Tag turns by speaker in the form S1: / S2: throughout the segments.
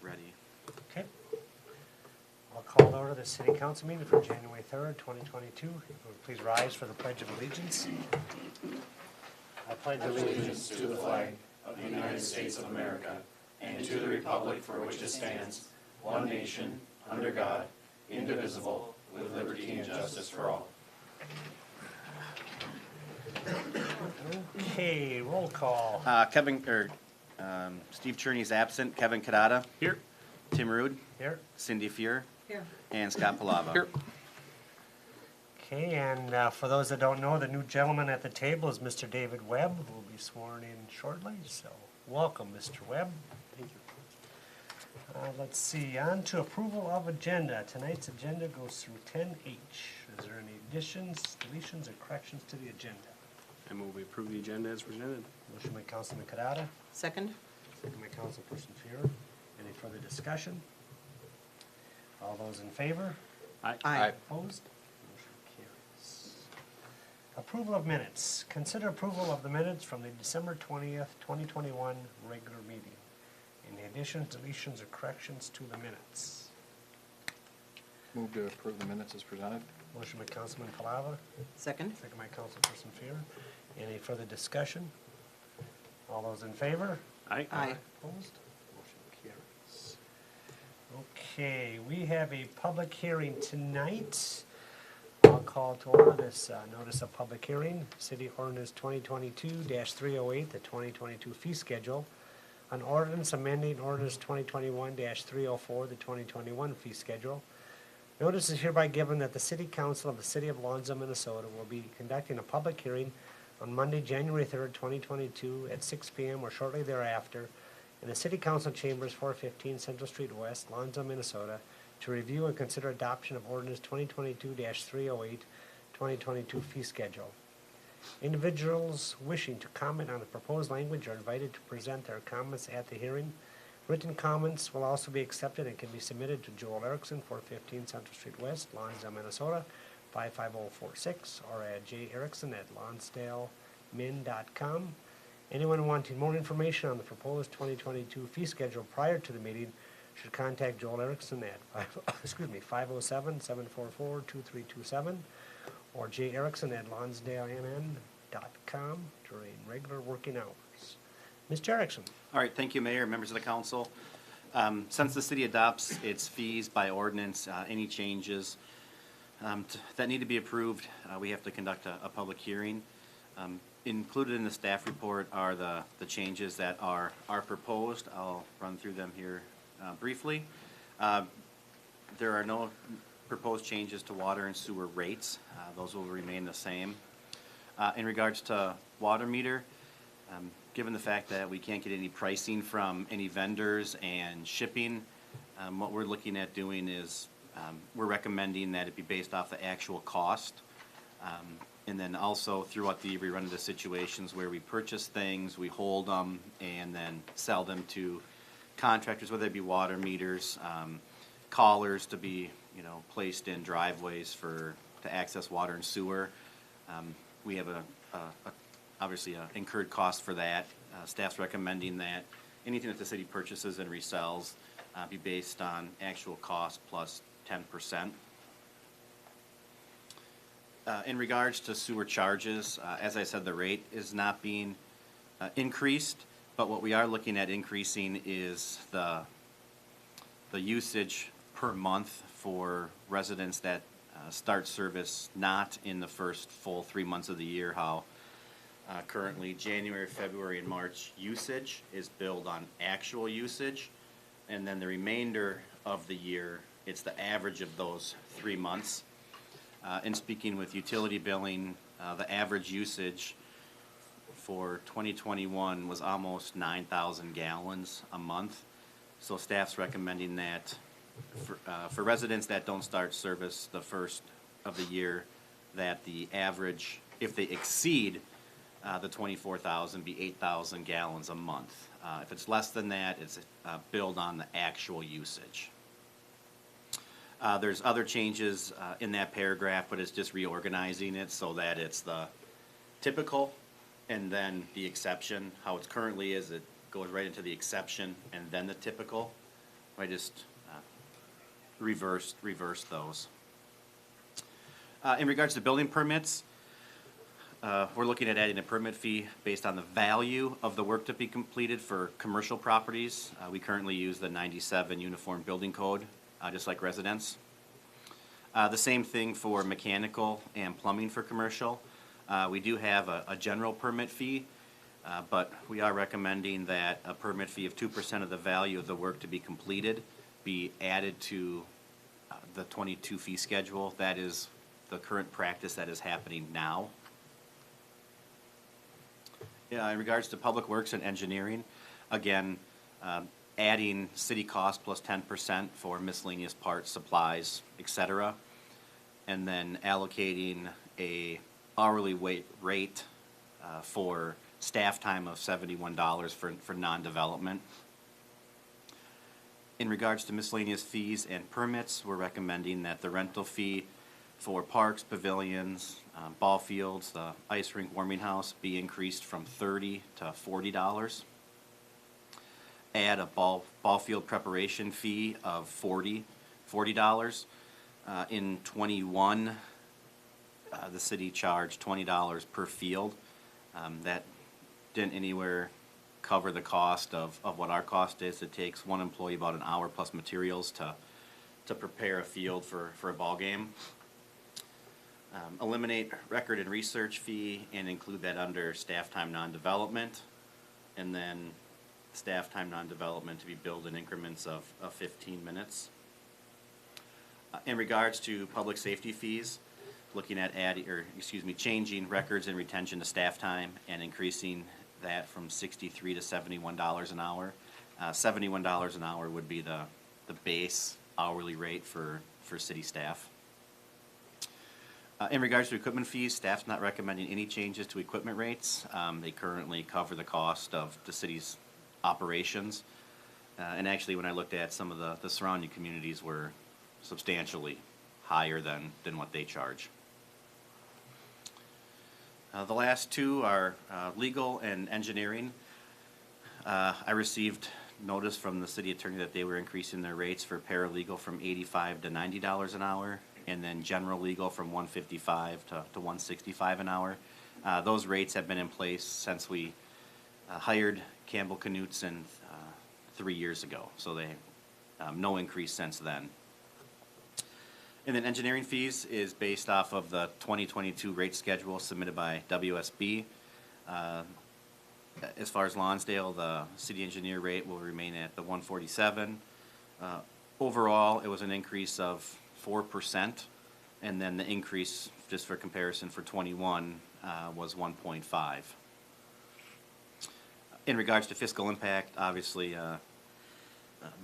S1: ready.
S2: Okay. I'll call to order the city council meeting for January 3rd, 2022. Please rise for the Pledge of Allegiance. I pledge allegiance
S3: To the flag of the United States of America and to the republic for which it stands, one nation, under God, indivisible, with liberty and justice for all.
S2: Okay, roll call.
S1: Steve Cherney's absent. Kevin Kadada.
S4: Here.
S1: Tim Rude.
S2: Here.
S1: Cindy Fuhr.
S5: Here.
S1: And Scott Palava.
S4: Here.
S2: Okay, and for those that don't know, the new gentleman at the table is Mr. David Webb, who will be sworn in shortly. So welcome, Mr. Webb.
S1: Thank you.
S2: Let's see, on to approval of agenda. Tonight's agenda goes through 10H. Is there any additions, deletions, or corrections to the agenda?
S4: I move we approve the agenda as presented.
S2: Motion by Councilman Kadada,
S5: Second?
S2: second by Councilperson Fuhr. Any further discussion? All those in favor?
S4: Aye.
S5: Aye.
S2: Opposed? Motion carries. Approval of minutes. Consider approval of the minutes from the December 20th, 2021 regular meeting. Any additions, deletions, or corrections to the minutes?
S6: Move to approve the minutes as presented.
S2: Motion by Councilman Palava,
S5: Second?
S2: second by Councilperson Fuhr. Any further discussion? All those in favor?
S4: Aye.
S5: Aye.
S2: Opposed? Motion carries. Okay, we have a public hearing tonight. I'll call to order this notice of public hearing, City Ordinance 2022-308, the 2022 fee schedule. An ordinance amending Ordinance 2021-304, the 2021 fee schedule. Notice is hereby given that the City Council of the City of Lonsdale, Minnesota will be conducting a public hearing on Monday, January 3rd, 2022 at 6 p.m. or shortly thereafter in the City Council Chambers, 415 Central Street West, Lonsdale, Minnesota, to review and consider adoption of Ordinance 2022-308, 2022 fee schedule. Individuals wishing to comment on the proposed language are invited to present their comments at the hearing. Written comments will also be accepted and can be submitted to Joel Erickson, 415 Central Street West, Lonsdale, Minnesota, 55046, or at jerickson@lonsdalemin.com. Anyone wanting more information on the proposed 2022 fee schedule prior to the meeting should contact Joel Erickson at 507-744-2327 or jerickson@lonsdalemn.com during regular working hours. Mr. Erickson.
S1: All right, thank you, Mayor, members of the council. Since the city adopts its fees by ordinance, any changes that need to be approved, we have to conduct a public hearing. Included in the staff report are the changes that are proposed. I'll run through them here briefly. There are no proposed changes to water and sewer rates. Those will remain the same. In regards to water meter, given the fact that we can't get any pricing from any vendors and shipping, what we're looking at doing is we're recommending that it be based off the actual cost. And then also throughout the year, we run into situations where we purchase things, we hold them, and then sell them to contractors, whether it be water meters, collars to be, placed in driveways to access water and sewer. We have obviously a incurred cost for that. Staff's recommending that anything that the city purchases and resells be based on actual cost plus 10%. In regards to sewer charges, as I said, the rate is not being increased, but what we are looking at increasing is the usage per month for residents that start service not in the first full 3 months of the year, how currently January, February, and March usage is billed on actual usage, and then the remainder of the year, it's the average of those 3 months. In speaking with utility billing, the average usage for 2021 was almost 9,000 gallons a month. So staff's recommending that for residents that don't start service the first of the year, that the average, if they exceed the 24,000, be 8,000 gallons a month. If it's less than that, it's billed on the actual usage. There's other changes in that paragraph, but it's just reorganizing it so that it's the typical and then the exception. How it's currently is it goes right into the exception and then the typical. I just reversed those. In regards to building permits, we're looking at adding a permit fee based on the value of the work to be completed for commercial properties. We currently use the 97 Uniform Building Code, just like residents. The same thing for mechanical and plumbing for commercial. We do have a general permit fee, but we are recommending that a permit fee of 2% of the value of the work to be completed be added to the 22 fee schedule. That is the current practice that is happening now. Yeah, in regards to public works and engineering, again, adding city cost plus 10% for miscellaneous parts, supplies, etc., and then allocating a hourly rate for staff time of $71 for non-development. In regards to miscellaneous fees and permits, we're recommending that the rental fee for parks, pavilions, ball fields, the ice rink, warming house be increased from $30 to $40. Add a ball field preparation fee of $40. In 21, the city charged $20 per field. That didn't anywhere cover the cost of what our cost is. It takes one employee about an hour plus materials to prepare a field for a ball game. Eliminate record and research fee and include that under staff time non-development, and then staff time non-development to be billed in increments of 15 minutes. In regards to public safety fees, looking at changing records and retention to staff time and increasing that from $63 to $71 an hour. $71 an hour would be the base hourly rate for city staff. In regards to equipment fees, staff's not recommending any changes to equipment rates. They currently cover the cost of the city's operations. And actually, when I looked at some of the surrounding communities were substantially higher than what they charge. The last two are legal and engineering. I received notice from the city attorney that they were increasing their rates for paralegal from $85 to $90 an hour, and then general legal from $155 to $165 an hour. Those rates have been in place since we hired Campbell Knutson 3 years ago, so they no increase since then. And then engineering fees is based off of the 2022 rate schedule submitted by WSB. As far as Lonsdale, the city engineer rate will remain at the $147. Overall, it was an increase of 4%, and then the increase, just for comparison, for 21 was 1.5. In regards to fiscal impact, obviously,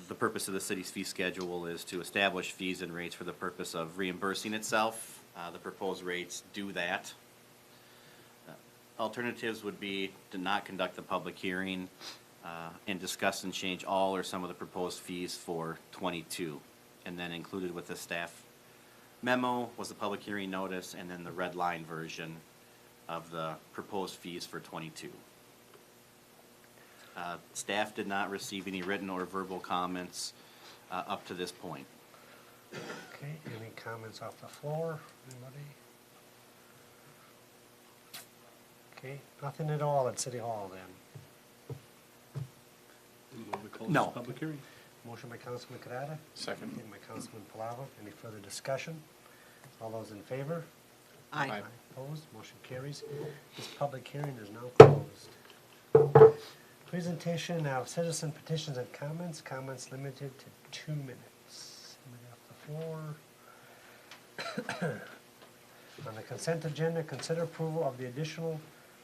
S1: the purpose of the city's fee schedule is to establish fees and rates for the purpose of reimbursing itself. The proposed rates do that. Alternatives would be to not conduct the public hearing and discuss and change all or some of the proposed fees for 22. And then included with the staff memo was the public hearing notice and then the red line version of the proposed fees for 22. Staff did not receive any written or verbal comments up to this point.
S2: Okay, any comments off the floor? Anybody? Okay, nothing at all at City Hall then.
S4: Move to close
S1: No.
S4: the public hearing.
S2: Motion by Councilman Kadada,
S6: Second.
S2: second by Councilman Palava. Any further discussion? All those in favor?
S6: Aye.
S2: Opposed? Motion carries. This public hearing is now closed. Presentation of citizen petitions and comments. Comments limited to 2 minutes. Anybody off the floor? On the consent agenda, consider approval of the additional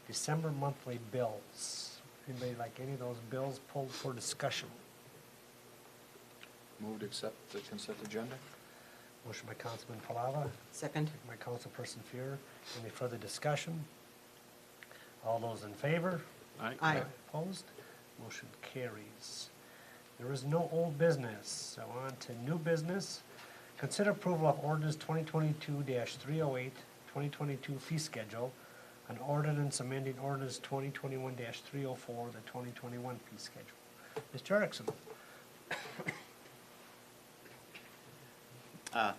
S2: December monthly bills. Anybody like any of those bills pulled for discussion?
S6: Move to accept the consent agenda?
S2: Motion by Councilman Palava,
S5: Second.
S2: second by Councilperson Fuhr. Any further discussion? All those in favor?
S5: Aye.
S2: Opposed? Motion carries. There is no old business, so on to new business. Consider approval of ordinance 2022-308, 2022 fee schedule, an ordinance amending ordinance 2021-304, the 2021 fee schedule. Mr. Erickson?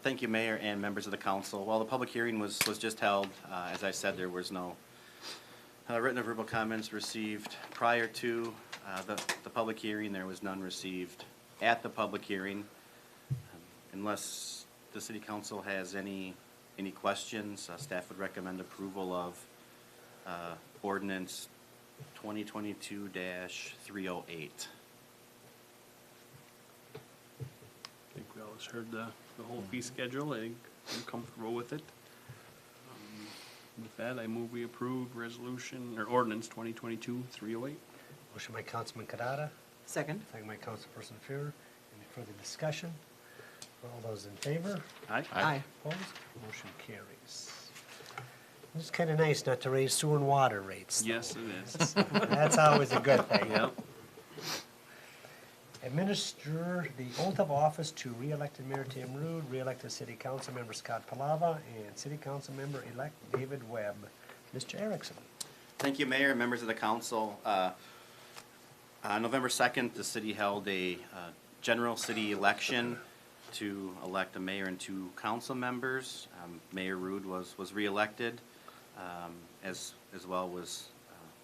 S1: Thank you, Mayor and members of the council. While the public hearing was just held, as I said, there was no written or verbal comments received prior to the public hearing. There was none received at the public hearing. Unless the city council has any questions, staff would recommend approval of ordinance 2022-308.
S4: I think we always heard the whole fee schedule. I think I'm comfortable with it. With that, I move we approve resolution, or ordinance 2022-308.
S2: Motion by Councilman Kadada,
S5: Second.
S2: second by Councilperson Fuhr. Any further discussion? All those in favor?
S4: Aye.
S5: Aye.
S2: Opposed? Motion carries. It's kind of nice not to raise sewer and water rates.
S4: Yes, it is.
S2: That's always a good thing.
S4: Yep.
S2: Administer the oath of office to re-elected Mayor Tim Rude, re-elected City Council Member Scott Palava, and City Council Member-elect David Webb. Mr. Erickson.
S1: Thank you, Mayor and members of the council. On November 2nd, the city held a general city election to elect a mayor and 2 council members. Mayor Rude was re-elected, as well was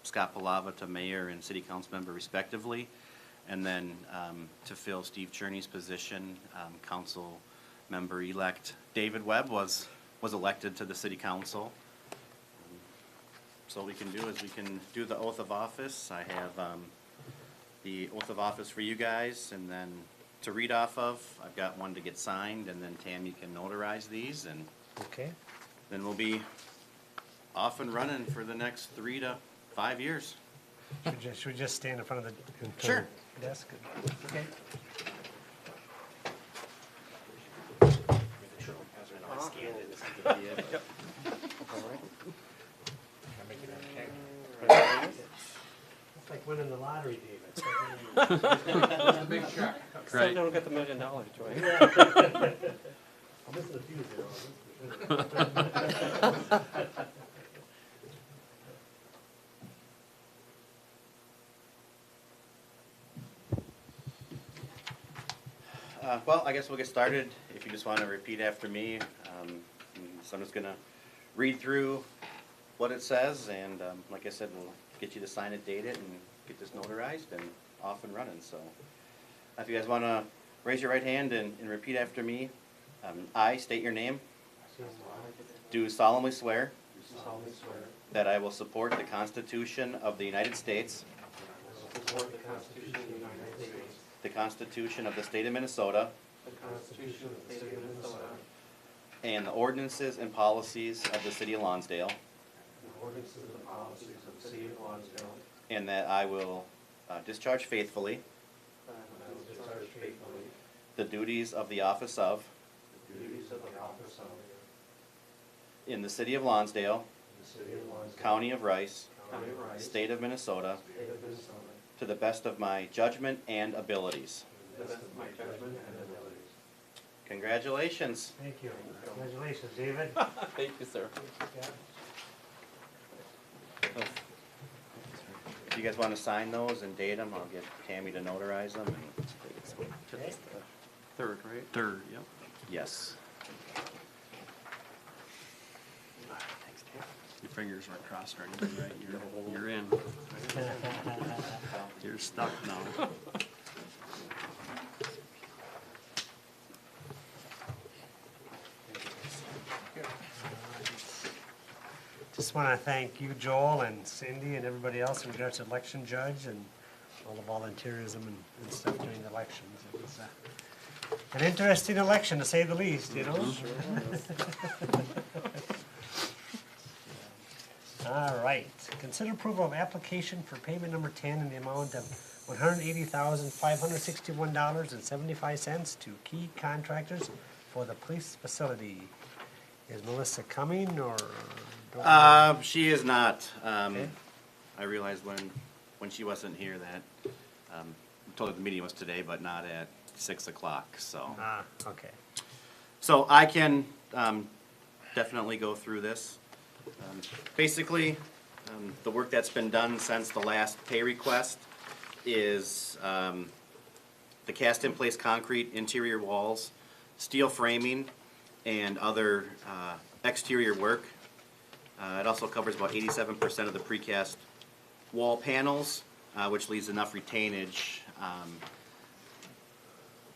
S1: Scott Palava to mayor and city council member respectively. And then to fill Steve Cherney's position, council member-elect David Webb was elected to the city council. So what we can do is we can do the oath of office. I have the oath of office for you guys, and then to read off of. I've got one to get signed, and then Tammy can notarize these, and
S2: Okay.
S1: then we'll be off and running for the next 3 to 5 years.
S2: Should we just stand in front of the
S1: Sure.
S2: desk? Okay. It's like winning the lottery, David.
S4: Right.
S5: Don't get the $1 million, Joy.
S2: I'm missing a few zeros.
S1: Well, I guess we'll get started. If you just want to repeat after me, so I'm just gonna read through what it says, and like I said, we'll get you to sign it, date it, and get this notarized and off and running. So, if you guys want to raise your right hand and repeat after me, I state your name. Do solemnly swear that I will support the Constitution of the United States, the Constitution of the State of Minnesota, and the ordinances and policies of the City of Lonsdale, and that I will discharge faithfully the duties of the office of in the City of Lonsdale, County of Rice, State of Minnesota, to the best of my judgment and abilities. Congratulations.
S2: Thank you. Congratulations, David.
S5: Thank you, sir.
S1: If you guys want to sign those and date them, I'll get Tammy to notarize them. And
S2: Okay.
S5: Third, right?
S4: Third, yep.
S1: yes.
S4: Your fingers aren't crossed or anything, right? You're in. You're stuck now.
S2: Just want to thank you, Joel, and Cindy, and everybody else in regards to election judge and all the volunteerism and stuff during the elections. It was an interesting election, to say the least, you know? All right. Consider approval of application for payment number 10 in the amount of $180,561.75 to Key Contractors for the police facility. Is Melissa coming, or?
S1: She is not.
S2: Okay.
S1: I realized when she wasn't here that, I told her the meeting was today, but not at 6 o'clock, so.
S2: Okay.
S1: So I can definitely go through this. Basically, the work that's been done since the last pay request is the cast-in-place concrete interior walls, steel framing, and other exterior work. It also covers about 87% of the precast wall panels, which leaves enough retainage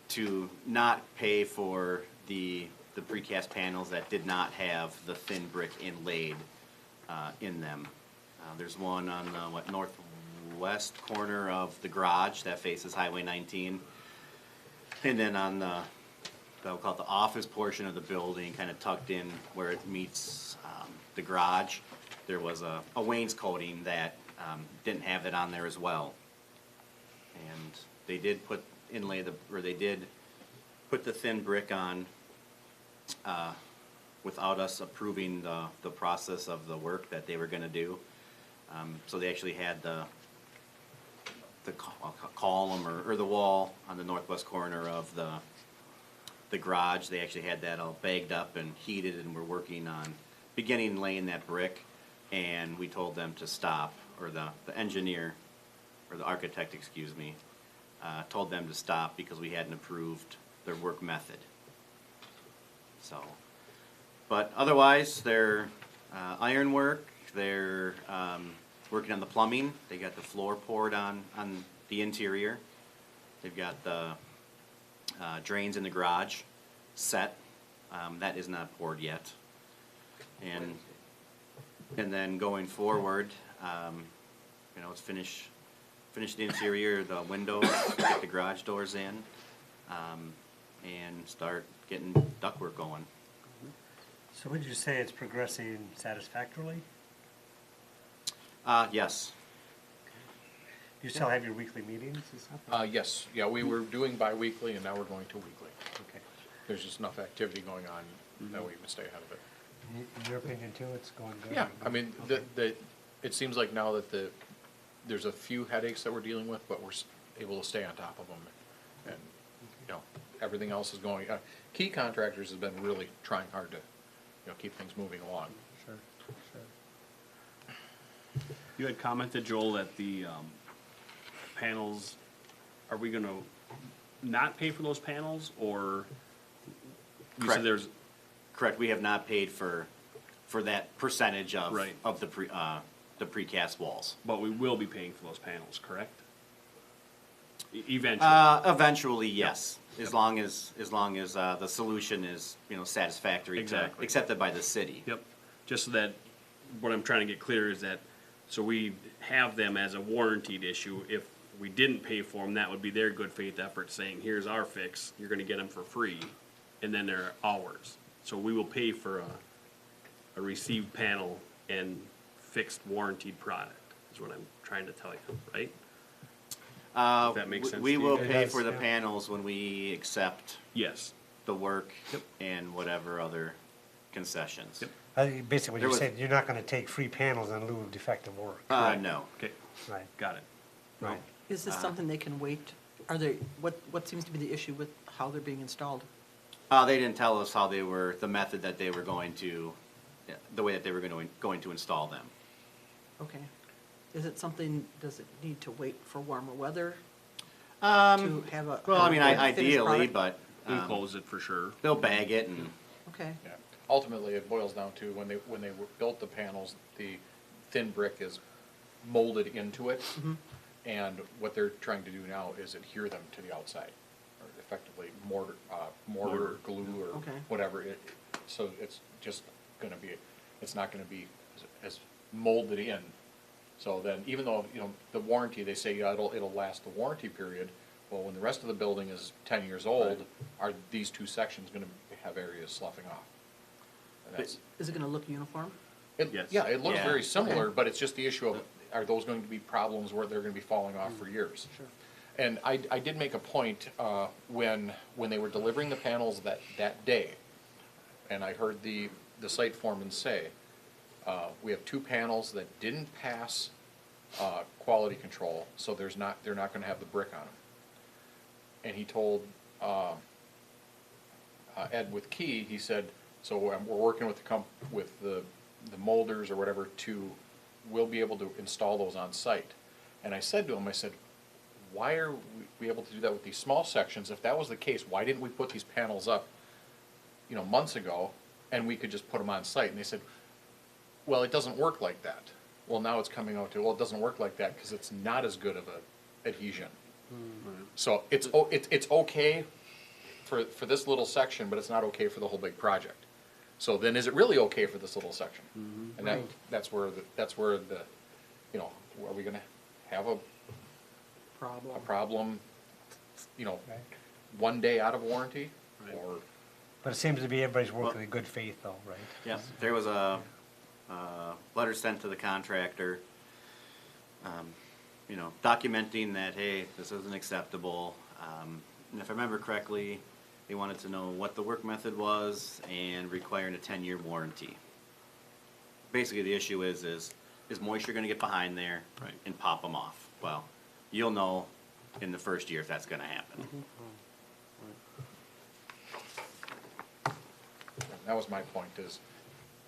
S1: to not pay for the precast panels that did not have the thin brick inlaid in them. There's one on the northwest corner of the garage that faces Highway 19. And then on they'll call it the office portion of the building, kind of tucked in where it meets the garage, there was a wainscoting that didn't have it on there as well. And they did put the thin brick on without us approving the process of the work that they were gonna do. So they actually had the column or the wall on the northwest corner of the garage. They actually had that all bagged up and heated, and we're working on beginning laying that brick. And we told them to stop, or the engineer, or the architect, excuse me, told them to stop because we hadn't approved their work method. So, but otherwise, they're ironwork, they're working on the plumbing, they got the floor poured on the interior. They've got the drains in the garage set, that is not poured yet. And then going forward, it's finish the interior, the windows, get the garage doors in, and start getting ductwork going.
S2: So would you say it's progressing satisfactorily?
S1: Yes.
S2: Do you still have your weekly meetings and stuff?
S6: Yes, yeah, we were doing bi-weekly and now we're going to weekly.
S2: Okay.
S6: There's just enough activity going on that we can stay ahead of it.
S2: In your opinion too, it's going good?
S6: Yeah, I mean, it seems like now that there's a few headaches that we're dealing with, but we're able to stay on top of them. And, everything else is going, key contractors have been really trying hard to, keep things moving along.
S2: Sure, sure.
S4: You had commented, Joel, that the panels, are we gonna not pay for those panels, or you
S1: Correct.
S4: said there's,
S1: Correct, we have not paid for that percentage of,
S4: Right.
S1: of the precast walls.
S4: but we will be paying for those panels, correct? Eventually.
S1: Eventually, yes, as long as the solution is, satisfactory to,
S4: Exactly.
S1: accepted by the city.
S4: Yep, just so that, what I'm trying to get clear is that, so we have them as a warranted issue. If we didn't pay for them, that would be their good faith effort saying, here's our fix, you're gonna get them for free, and then they're ours. So we will pay for a received panel and fixed warranted product, is what I'm trying to tell you, right? If that makes sense
S1: We
S4: to you
S1: will
S4: guys?
S1: pay
S2: It
S1: for
S2: does,
S1: the
S2: yeah.
S1: panels when we accept
S4: Yes,
S1: the work
S4: Yep.
S1: and whatever other concessions.
S4: Yep.
S2: Basically, what
S1: There
S2: you're
S1: was-
S2: saying, you're not gonna take free panels in lieu of defective work.
S1: No.
S4: okay,
S2: Right,
S4: got it.
S2: right.
S7: Is this something they can wait? Are they, what seems to be the issue with how they're being installed?
S1: They didn't tell us how they were, the method that they were going to, the way that they were going to install them.
S7: Okay. Is it something, does it need to wait for warmer weather to have a?
S1: Well, I mean,
S7: a finished
S1: ideally,
S7: product?
S1: but
S4: Enclose it for sure.
S1: they'll bag it and,
S7: Okay,
S6: Yeah. Ultimately, it boils down to when they built the panels, the thin brick is molded into it. And what they're trying to do now is adhere them to the outside, or effectively mortar,
S4: Mortar.
S6: glue, or
S7: Okay.
S6: whatever. So it's just gonna be, it's not gonna be as molded in. So then, even though, the warranty, they say, yeah, it'll last the warranty period, well, when the rest of the building is 10 years old, are these two sections gonna have areas sloughing off? And that's,
S7: is it gonna look uniform?
S4: Yes.
S6: yeah, it looks
S1: Yeah.
S6: very similar,
S7: Okay.
S6: but it's just the issue of, are those going to be problems where they're gonna be falling off for years?
S7: Sure.
S6: And I did make a point, when they were delivering the panels that day, and I heard the site foreman say, we have two panels that didn't pass, quality control, so they're not gonna have the brick on them. And he told, Ed with Key, he said, so we're working with the molders or whatever we'll be able to install those on site. And I said to him, why are we able to do that with these small sections? If that was the case, why didn't we put these panels up you know, months ago, and we could just put them on site, and they said, well, it doesn't work like that. Well, now it's coming out to, well, it doesn't work like that, because it's not as good of a adhesion. So it's okay for this little section, but it's not okay for the whole big project. So then is it really okay for this little section? And
S7: Right.
S6: that's where the, you know, are we gonna have a
S7: Problem.
S6: problem, you know,
S2: Right.
S6: one day out of warranty?
S4: Right.
S6: Or,
S2: But it seems to be everybody's working in good faith though, right?
S1: Yeah, there was a letter sent to the contractor, you know, documenting that, hey, this isn't acceptable. And if I remember correctly, they wanted to know what the work method was and requiring a 10-year warranty. Basically, the issue is moisture gonna get behind there
S4: Right.
S1: and pop them off? Well, you'll know in the first year if that's gonna happen.
S6: that was my point, is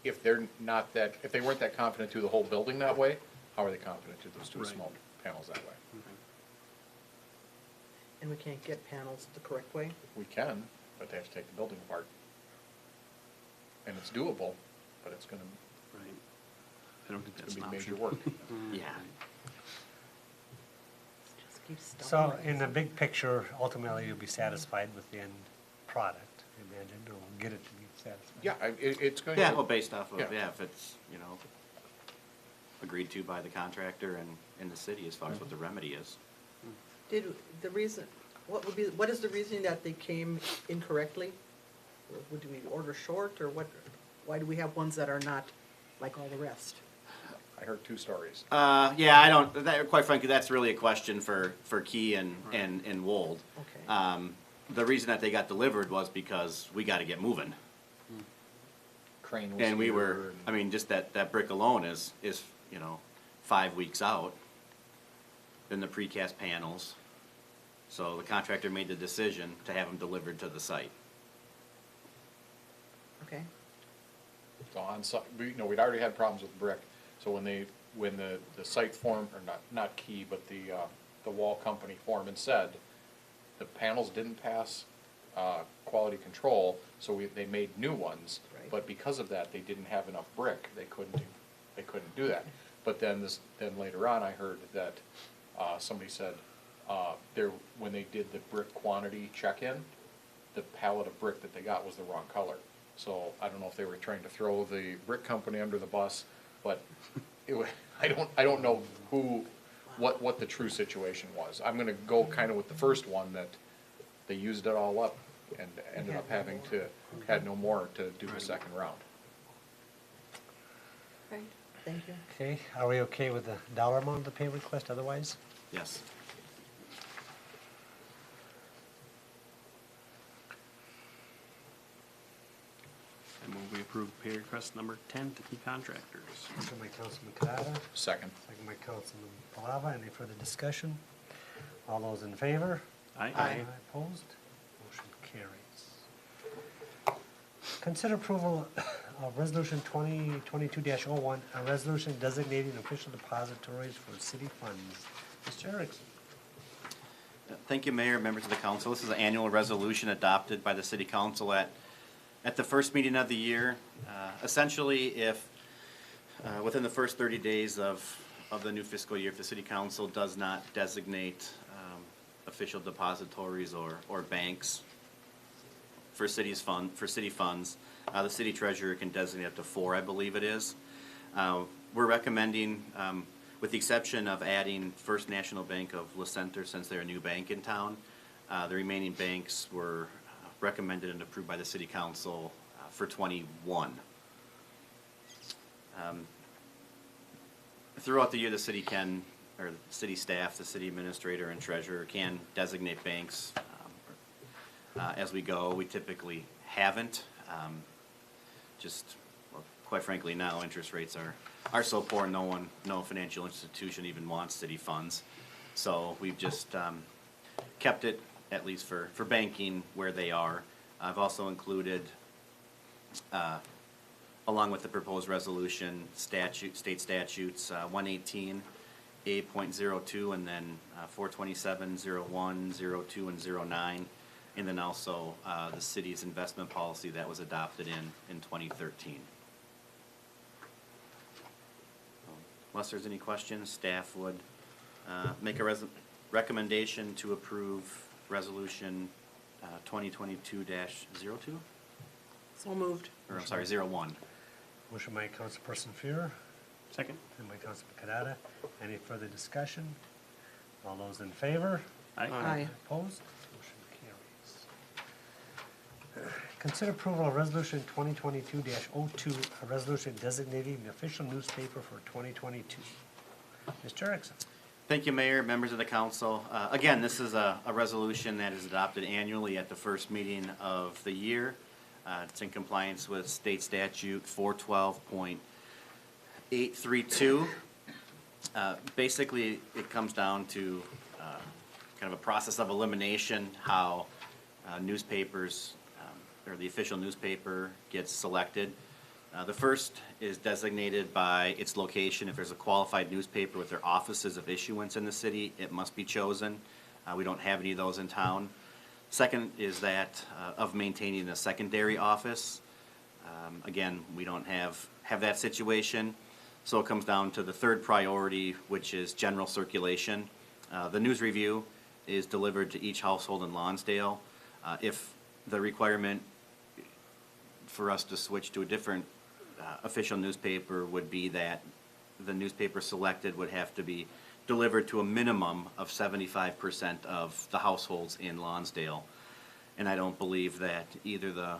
S6: if they're not that, if they weren't that confident to the whole building that way, how are they confident to those two
S4: Right.
S6: small panels that way?
S7: And we can't get panels the correct way?
S6: We can, but they have to take the building apart. And it's doable, but it's gonna,
S4: Right. I don't think
S6: it's
S4: that's an
S6: gonna be
S4: option.
S6: major work.
S1: Yeah.
S7: Just keep stuff.
S2: So in the big picture, ultimately you'll be satisfied with the end product, I imagine, or get it to be satisfied.
S6: Yeah, it's going
S1: Yeah,
S6: to.
S1: well, based off of,
S6: Yeah.
S1: yeah, if it's, you know, agreed to by the contractor and the city as far as what the remedy is.
S7: Did the reason, what is the reason that they came incorrectly? Would we order short, or what, why do we have ones that are not like all the rest?
S6: I heard two stories.
S1: Yeah, I don't, quite frankly, that's really a question for Key and Wold.
S7: Okay.
S1: The reason that they got delivered was because we gotta get moving.
S6: Crane was
S1: And we
S6: here
S1: were,
S6: and-
S1: I mean, just that brick alone is, you know, 5 weeks out. Then the precast panels. So the contractor made the decision to have them delivered to the site.
S7: Okay.
S6: So on site, you know, we'd already had problems with brick, so when the site form, or not Key, but the wall company foreman said, the panels didn't pass, quality control, so they made new ones.
S7: Right.
S6: But because of that, they didn't have enough brick, they couldn't do that. But then later on, I heard that, somebody said, when they did the brick quantity check-in, the pallet of brick that they got was the wrong color. So I don't know if they were trying to throw the brick company under the bus, but I don't know what the true situation was. I'm gonna go kinda with the first one, that they used it all up and ended up had no more to do the second round.
S7: Right. Thank you.
S2: Okay, are we okay with the dollar amount of the pay request otherwise?
S1: Yes.
S4: I move we approve pay request number 10 to Key Contractors.
S2: Motion by Councilman Canada,
S6: Second.
S2: second by Councilman Palava. Any further discussion? All those in favor?
S4: Aye.
S2: Opposed? Motion carries. Consider approval of Resolution 2022-01, a resolution designating official depositories for city funds. Mr. Erickson.
S1: Thank you, Mayor, members of the council. This is an annual resolution adopted by the city council at the first meeting of the year. Essentially, if, within the first 30 days of the new fiscal year, if the city council does not designate official depositories or banks for city funds, the city treasurer can designate up to 4, I believe it is. We're recommending, with the exception of adding First National Bank of La Center, since they're a new bank in town, the remaining banks were recommended and approved by the city council for 21. Throughout the year, the city can, or the city staff, the city administrator and treasurer can designate banks as we go. We typically haven't. Well, quite frankly, now interest rates are so poor, no financial institution even wants city funds. So we've just kept it, at least for banking, where they are. I've also included, along with the proposed resolution, state statutes, 118A.02 and then 427, 01, 02, and 09. and then also the city's investment policy that was adopted in 2013. Unless there's any questions, staff would make a recommendation to approve Resolution 2022-02,
S7: So moved.
S1: or I'm sorry, 01.
S2: Motion by Councilperson Fuhr,
S4: Second?
S2: and by Councilman Canada. Any further discussion? All those in favor?
S7: Aye.
S2: Opposed? Motion carries. Consider approval of Resolution 2022-02, a resolution designating the official newspaper for 2022. Mr. Erickson.
S1: Thank you, Mayor, members of the council. Again, this is a resolution that is adopted annually at the first meeting of the year. It's in compliance with state statute 412.832. Basically, it comes down to kind of a process of elimination, how newspapers, or the official newspaper gets selected. The first is designated by its location. If there's a qualified newspaper with their offices of issuance in the city, it must be chosen. We don't have any of those in town. Second is that of maintaining a secondary office. Again, we don't have that situation. So it comes down to the third priority, which is general circulation. The news review is delivered to each household in Lonsdale. If the requirement for us to switch to a different official newspaper would be that the newspaper selected would have to be delivered to a minimum of 75% of the households in Lonsdale. And I don't believe that either the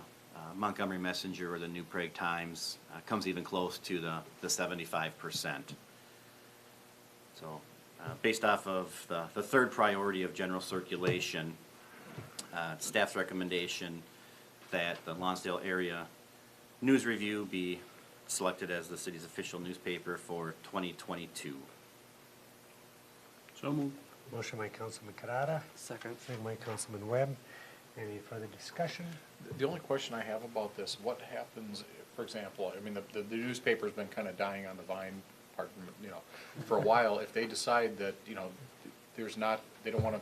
S1: Montgomery Messenger or the New Prague Times comes even close to the 75%. So based off of the third priority of general circulation, staff's recommendation that the Lonsdale area News Review be selected as the city's official newspaper for 2022.
S4: So moved.
S2: Motion by Councilman Canada,
S5: Second.
S2: second by Councilman Webb. Any further discussion?
S6: The only question I have about this, what happens, for example, I mean, the newspaper's been kind of dying on the vine part, you know, for a while. If they decide that, you know, there's not, they don't want to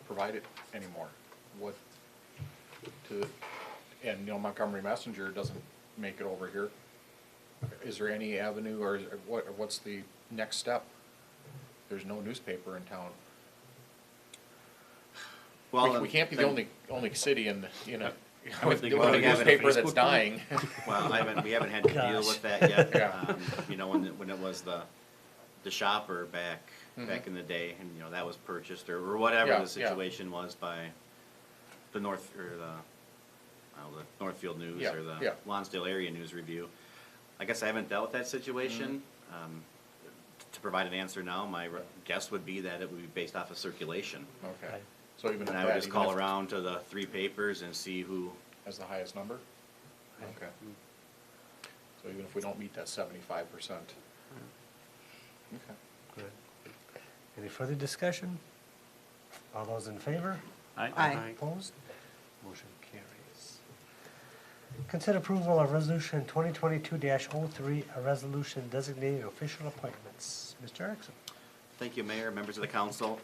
S6: provide it anymore, what to, and, you know, Montgomery Messenger doesn't make it over here, is there any avenue, or what's the next step? There's no newspaper in town.
S1: Well,
S6: We can't be the only city in, you know,
S1: I would
S6: with
S1: think
S6: a
S1: we have a
S6: newspaper that's
S4: Facebook group.
S6: dying.
S1: Well, we haven't had to deal
S2: Gosh.
S1: with that yet.
S6: Yeah.
S1: You know, when it was the shopper back in the day, and, you know, that was purchased, or whatever
S6: Yeah,
S1: the situation was by the North, or the Northfield News,
S6: Yeah,
S1: or the
S6: yeah.
S1: Lonsdale Area News Review. I guess I haven't dealt with that situation. To provide an answer now, my guess would be that it would be based off of circulation.
S6: Okay,
S2: Right.
S6: so even if
S1: And I would
S6: that,
S1: just
S6: even
S1: call
S6: if
S1: around to the three papers and see who,
S6: has the highest number? Okay. So even if we don't meet that 75%. Okay.
S2: Good. Any further discussion? All those in favor?
S7: Aye.
S2: Opposed? Motion carries. Consider approval of Resolution 2022-03, a resolution designating official appointments. Mr. Erickson.
S1: thank you, Mayor, members of the council.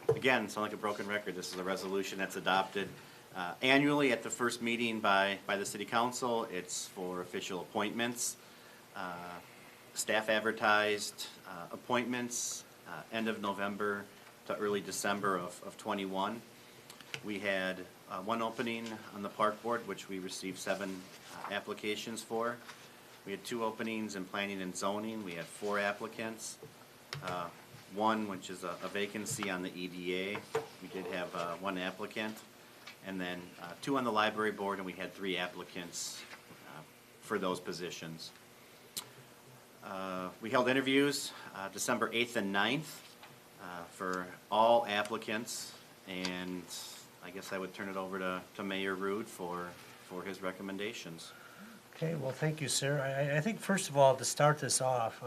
S1: Again, sound like a broken record, this is a resolution that's adopted annually at the first meeting by the city council. It's for official appointments. Staff advertised appointments end of November to early December of '21. We had one opening on the park board, which we received 7 applications for. We had 2 openings in planning and zoning. We had 4 applicants. One, which is a vacancy on the EDA. We did have 1 applicant. And then 2 on the library board, and we had 3 applicants for those positions. We held interviews December 8th and 9th for all applicants, and I guess I would turn it over to Mayor Rude for his recommendations.
S2: Okay, well, thank you, sir. I think first of all, to start this off,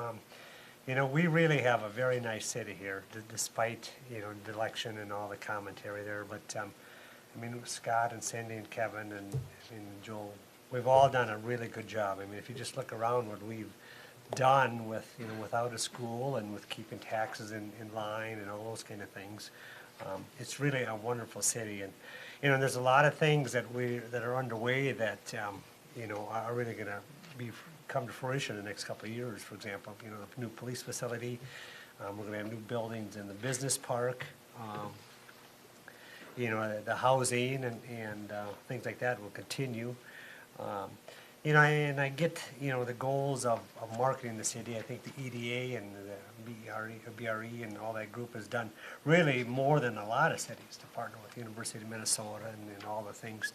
S2: you know, we really have a very nice city here, despite, you know, the election and all the commentary there. But, I mean, Scott and Cindy and Kevin and Joel, we've all done a really good job. I mean, if you just look around what we've done with, you know, without a school and with keeping taxes in line and all those kind of things, It's really a wonderful city, and, you know, there's a lot of things that are underway that, you know, are really gonna come to fruition in the next couple of years. For example, you know, the new police facility, we're gonna have new buildings in the business park, you know, the housing and things like that will continue. You know, and I get, you know, the goals of marketing the city. I think the EDA and the BRE and all that group has done really more than a lot of cities to partner with the University of Minnesota and all the things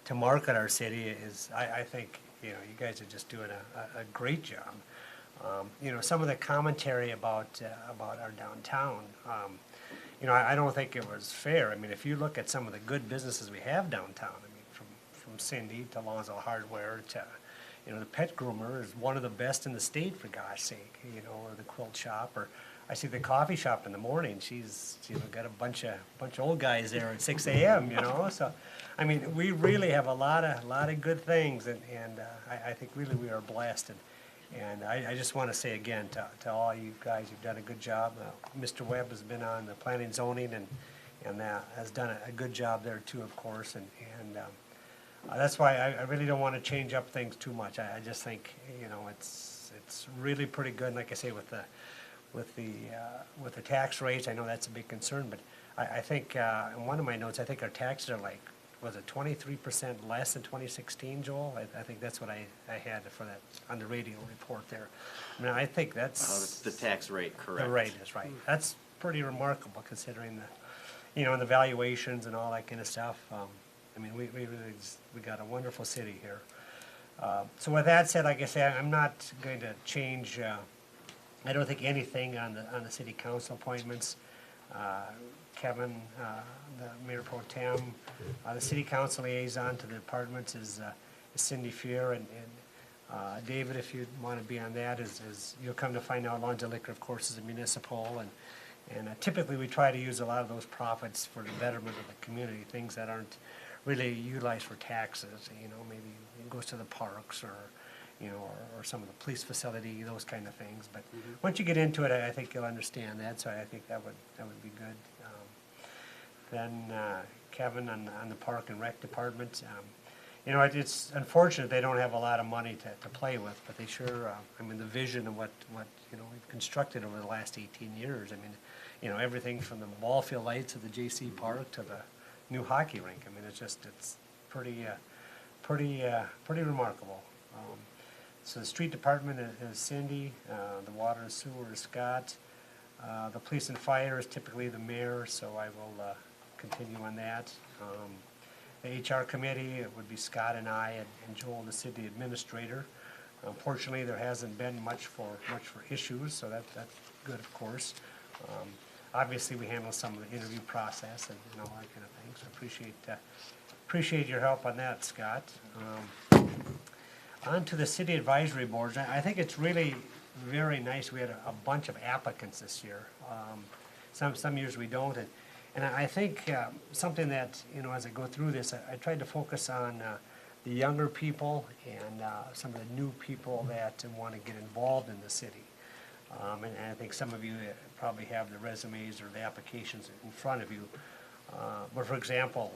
S2: to market our city is, I think, you know, you guys are just doing a great job. You know, some of the commentary about our downtown, you know, I don't think it was fair. I mean, if you look at some of the good businesses we have downtown, I mean, from Cindy to Lonzo Hardware to, you know, the Pet Groomer is one of the best in the state, for gosh sake, you know, or the quilt shop, or I see the coffee shop in the morning. She's, you know, got a bunch of old guys there at 6 a.m., you know, so, I mean, we really have a lot of good things, and I think really we are blessed, and I just want to say again to all you guys, you've done a good job. Mr. Webb has been on the planning zoning and has done a good job there too, of course, and that's why I really don't want to change up things too much. I just think, you know, it's really pretty good. And like I say, with the tax rates, I know that's a big concern, but I think in one of my notes, I think our taxes are like, was it 23% less than 2016, Joel? I think that's what I had for that on the radio report there. I mean, I think that's
S1: The tax rate, correct.
S2: the rate is right. That's pretty remarkable considering the, you know, and the valuations and all that kind of stuff. I mean, we really we got a wonderful city here. So with that said, like I said, I'm not going to change. I don't think anything on the city council appointments. Kevin, the mayor pro tem, the city council liaison to the departments is Cindy Fear, and David, if you want to be on that, is you'll come to find out. Lonzo Liquor, of course, is a municipal, and typically we try to use a lot of those profits for the betterment of the community, things that aren't really utilized for taxes, you know, maybe it goes to the parks or, you know, or some of the police facility, those kind of things. But once you get into it, I think you'll understand that, so I think that would be good. Then Kevin on the Park and Rec Department, you know, it's unfortunate they don't have a lot of money to play with, but they sure, I mean, the vision of what, you know, we've constructed over the last 18 years, I mean, you know, everything from the ball field lights to the J.C. Park to the new hockey rink. I mean, it's pretty remarkable. So the street department is Cindy, the water and sewer is Scott, the police and fire is typically the mayor, so I will continue on that. The HR committee, it would be Scott and I and Joel, the city administrator. Unfortunately, there hasn't been much for issues, so that's good, of course. Obviously, we handle some of the interview process and all that kind of things. So appreciate your help on that, Scott. On to the city advisory boards. I think it's really very nice. We had a bunch of applicants this year. Some years we don't, and I think something that, you know, as I go through this, I tried to focus on the younger people and some of the new people that want to get involved in the city. And I think some of you probably have the resumes or the applications in front of you. But for example,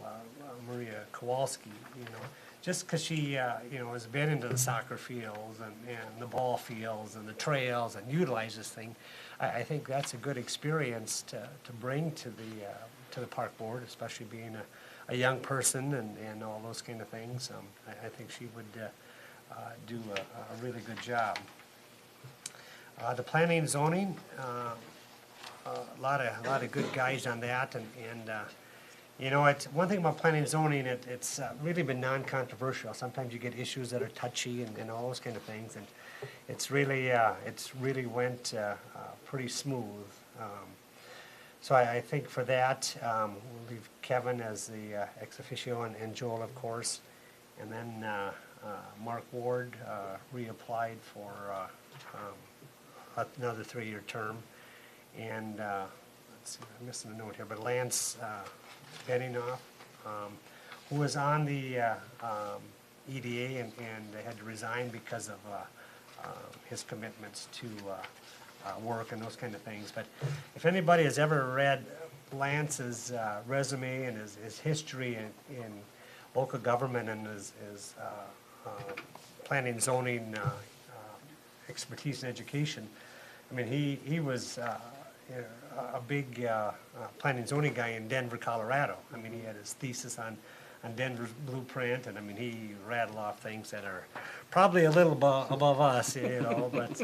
S2: Maria Kowalski, you know, just because she, you know, has been into the soccer fields and the ball fields and the trails and utilized this thing, I think that's a good experience to bring to the park board, especially being a young person and all those kind of things. I think she would do a really good job. The planning and zoning, a lot of good guys on that, and you know, it's one thing about planning and zoning. It's really been non-controversial. Sometimes you get issues that are touchy and all those kind of things, and it's really went pretty smooth. So I think for that, we'll leave Kevin as the ex officio and Joel, of course, and then Mark Ward reapplied for another 3-year term, and let's see, I'm missing a note here, but Lance Beninoff, who was on the EDA and had to resign because of his commitments to work and those kind of things. But if anybody has ever read Lance's resume and his history in local government and his planning and zoning expertise and education. I mean, he was a big planning and zoning guy in Denver, Colorado. I mean, he had his thesis on Denver's blueprint, and I mean, he rattled off things that are probably a little above us, you know, but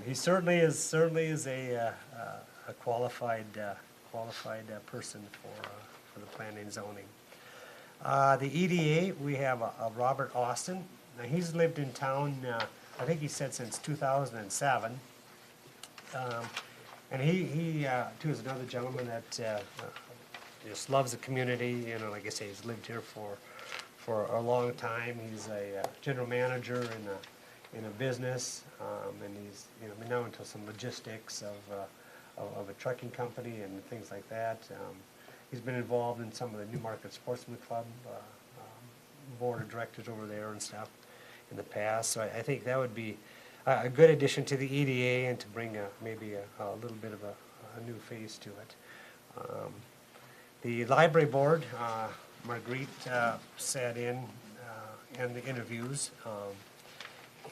S2: he certainly is a qualified person for the planning and zoning. The EDA, we have Robert Austin. Now, he's lived in town, I think he said since 2007. And he too is another gentleman that just loves the community, you know, like I say, he's lived here for a long time. He's a general manager in a business, and he's, you know, been now into some logistics of a trucking company and things like that. He's been involved in some of the Newmarket Sportsman Club board of directors over there and stuff in the past. So I think that would be a good addition to the EDA and to bring maybe a little bit of a new face to it. The library board, Marguerite sat in the interviews,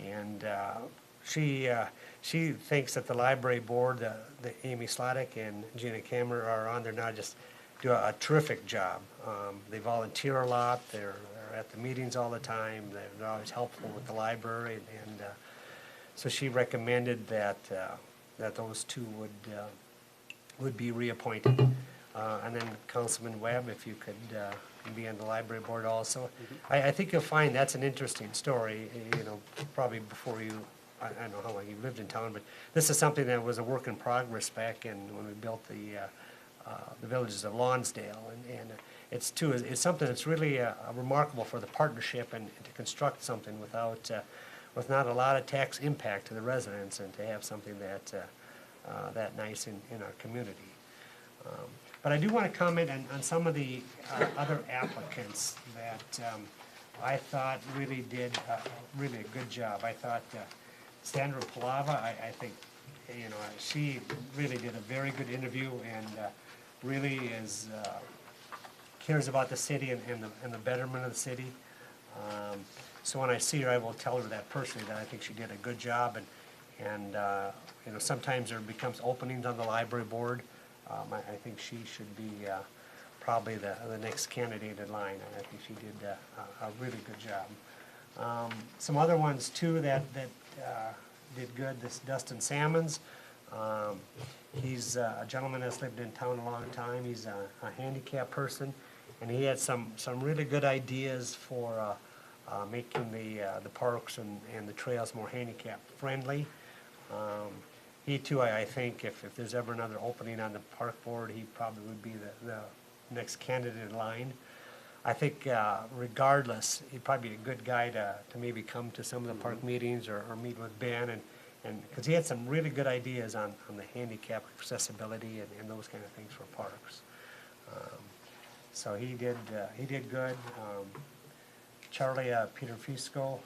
S2: and she thinks that the library board, the Amy Sladek and Gina Kammer are on there now, just do a terrific job. They volunteer a lot. They're at the meetings all the time. They're always helpful with the library, and so she recommended that those two would be reappointed. And then Councilman Webb, if you could be on the library board also. I think you'll find that's an interesting story, you know, probably before you, I don't know how long you've lived in town, but this is something that was a work in progress back in when we built the villages of Lonsdale. And it's something that's really remarkable for the partnership and to construct something with not a lot of tax impact to the residents, and to have something that nice in our community. But I do want to comment on some of the other applicants that I thought really did really a good job. I thought Sandra Palava, I think, you know, she really did a very good interview, and really cares about the city and the betterment of the city. So when I see her, I will tell her that personally, that I think she did a good job, and you know, sometimes there becomes openings on the library board. I think she should be probably the next candidate in line, and I think she did a really good job. Some other ones too that did good, this Dustin Salmons. He's a gentleman that's lived in town a long time. He's a handicapped person, and he had some really good ideas for making the parks and the trails more handicap friendly. He too, I think, if there's ever another opening on the park board, he probably would be the next candidate in line. I think regardless, he'd probably be a good guy to maybe come to some of the park meetings or meet with Ben, and because he had some really good ideas on the handicap accessibility and those kind of things for parks. So he did good. Charlie, Peter Fisco,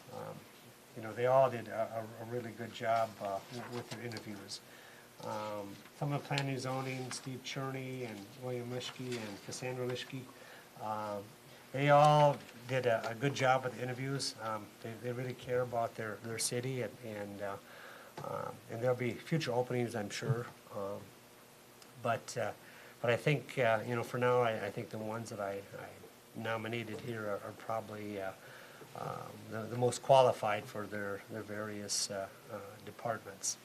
S2: you know, they all did a really good job with their interviews. Some of the planning and zoning, Steve Cherney and William Lischke and Cassandra Lischke, they all did a good job with the interviews. They really care about their city, and there'll be future openings, I'm sure. But I think, you know, for now, I think the ones that I nominated here are probably the most qualified for their various departments.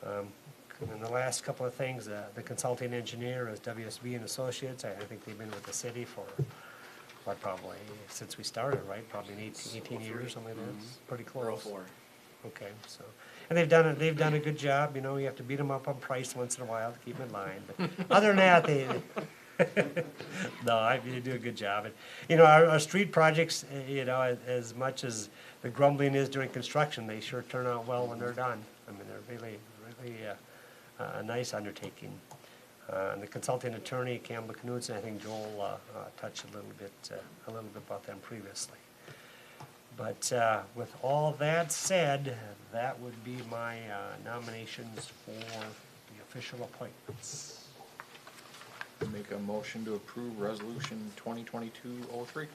S2: And the last couple of things, the consulting engineer is WSB and Associates. I think they've been with the city for, what, probably since we started, right? Probably 18 years, something like that. It's pretty close. Okay, so, and they've done a good job. You know, you have to beat them up on price once in a while to keep in line. But other than that, they do a good job. And, you know, our street projects, you know, as much as the grumbling is during construction, they sure turn out well when they're done. I mean, they're really a nice undertaking. And the consulting attorney, Campbell Knudsen, I think Joel touched a little bit about them previously. But with all that said, that would be my nominations for the official appointments.
S6: Make a motion to approve resolution 2022-03.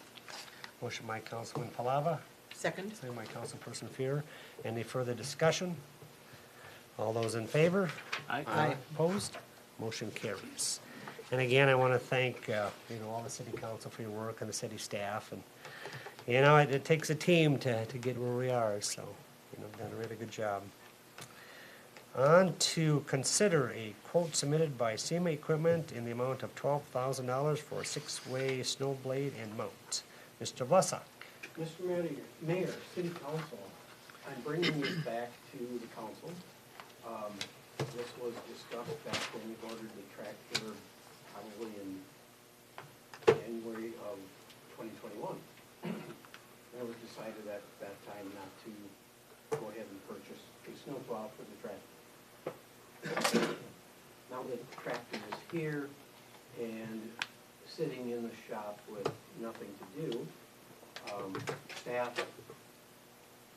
S2: Motion by Councilman Palava,
S7: Second?
S2: second by Councilperson Fear. Any further discussion? All those in favor?
S7: Aye.
S2: Opposed? Motion carries. And again, I want to thank, all the city council for your work and the city staff. And, it takes a team to get where we are, so, done a really good job. On to consider a quote submitted by SEMA Equipment in the amount of $12,000 for a 6-way snow blade and mount. Mr. Vlasak.
S8: Mr. Mayor, City Council, I'm bringing this back to the council. This was discussed back when we ordered the tractor probably in January of 2021. And it was decided at that time not to go ahead and purchase a snowplow for the tractor. Now that the tractor is here and sitting in the shop with nothing to do, staff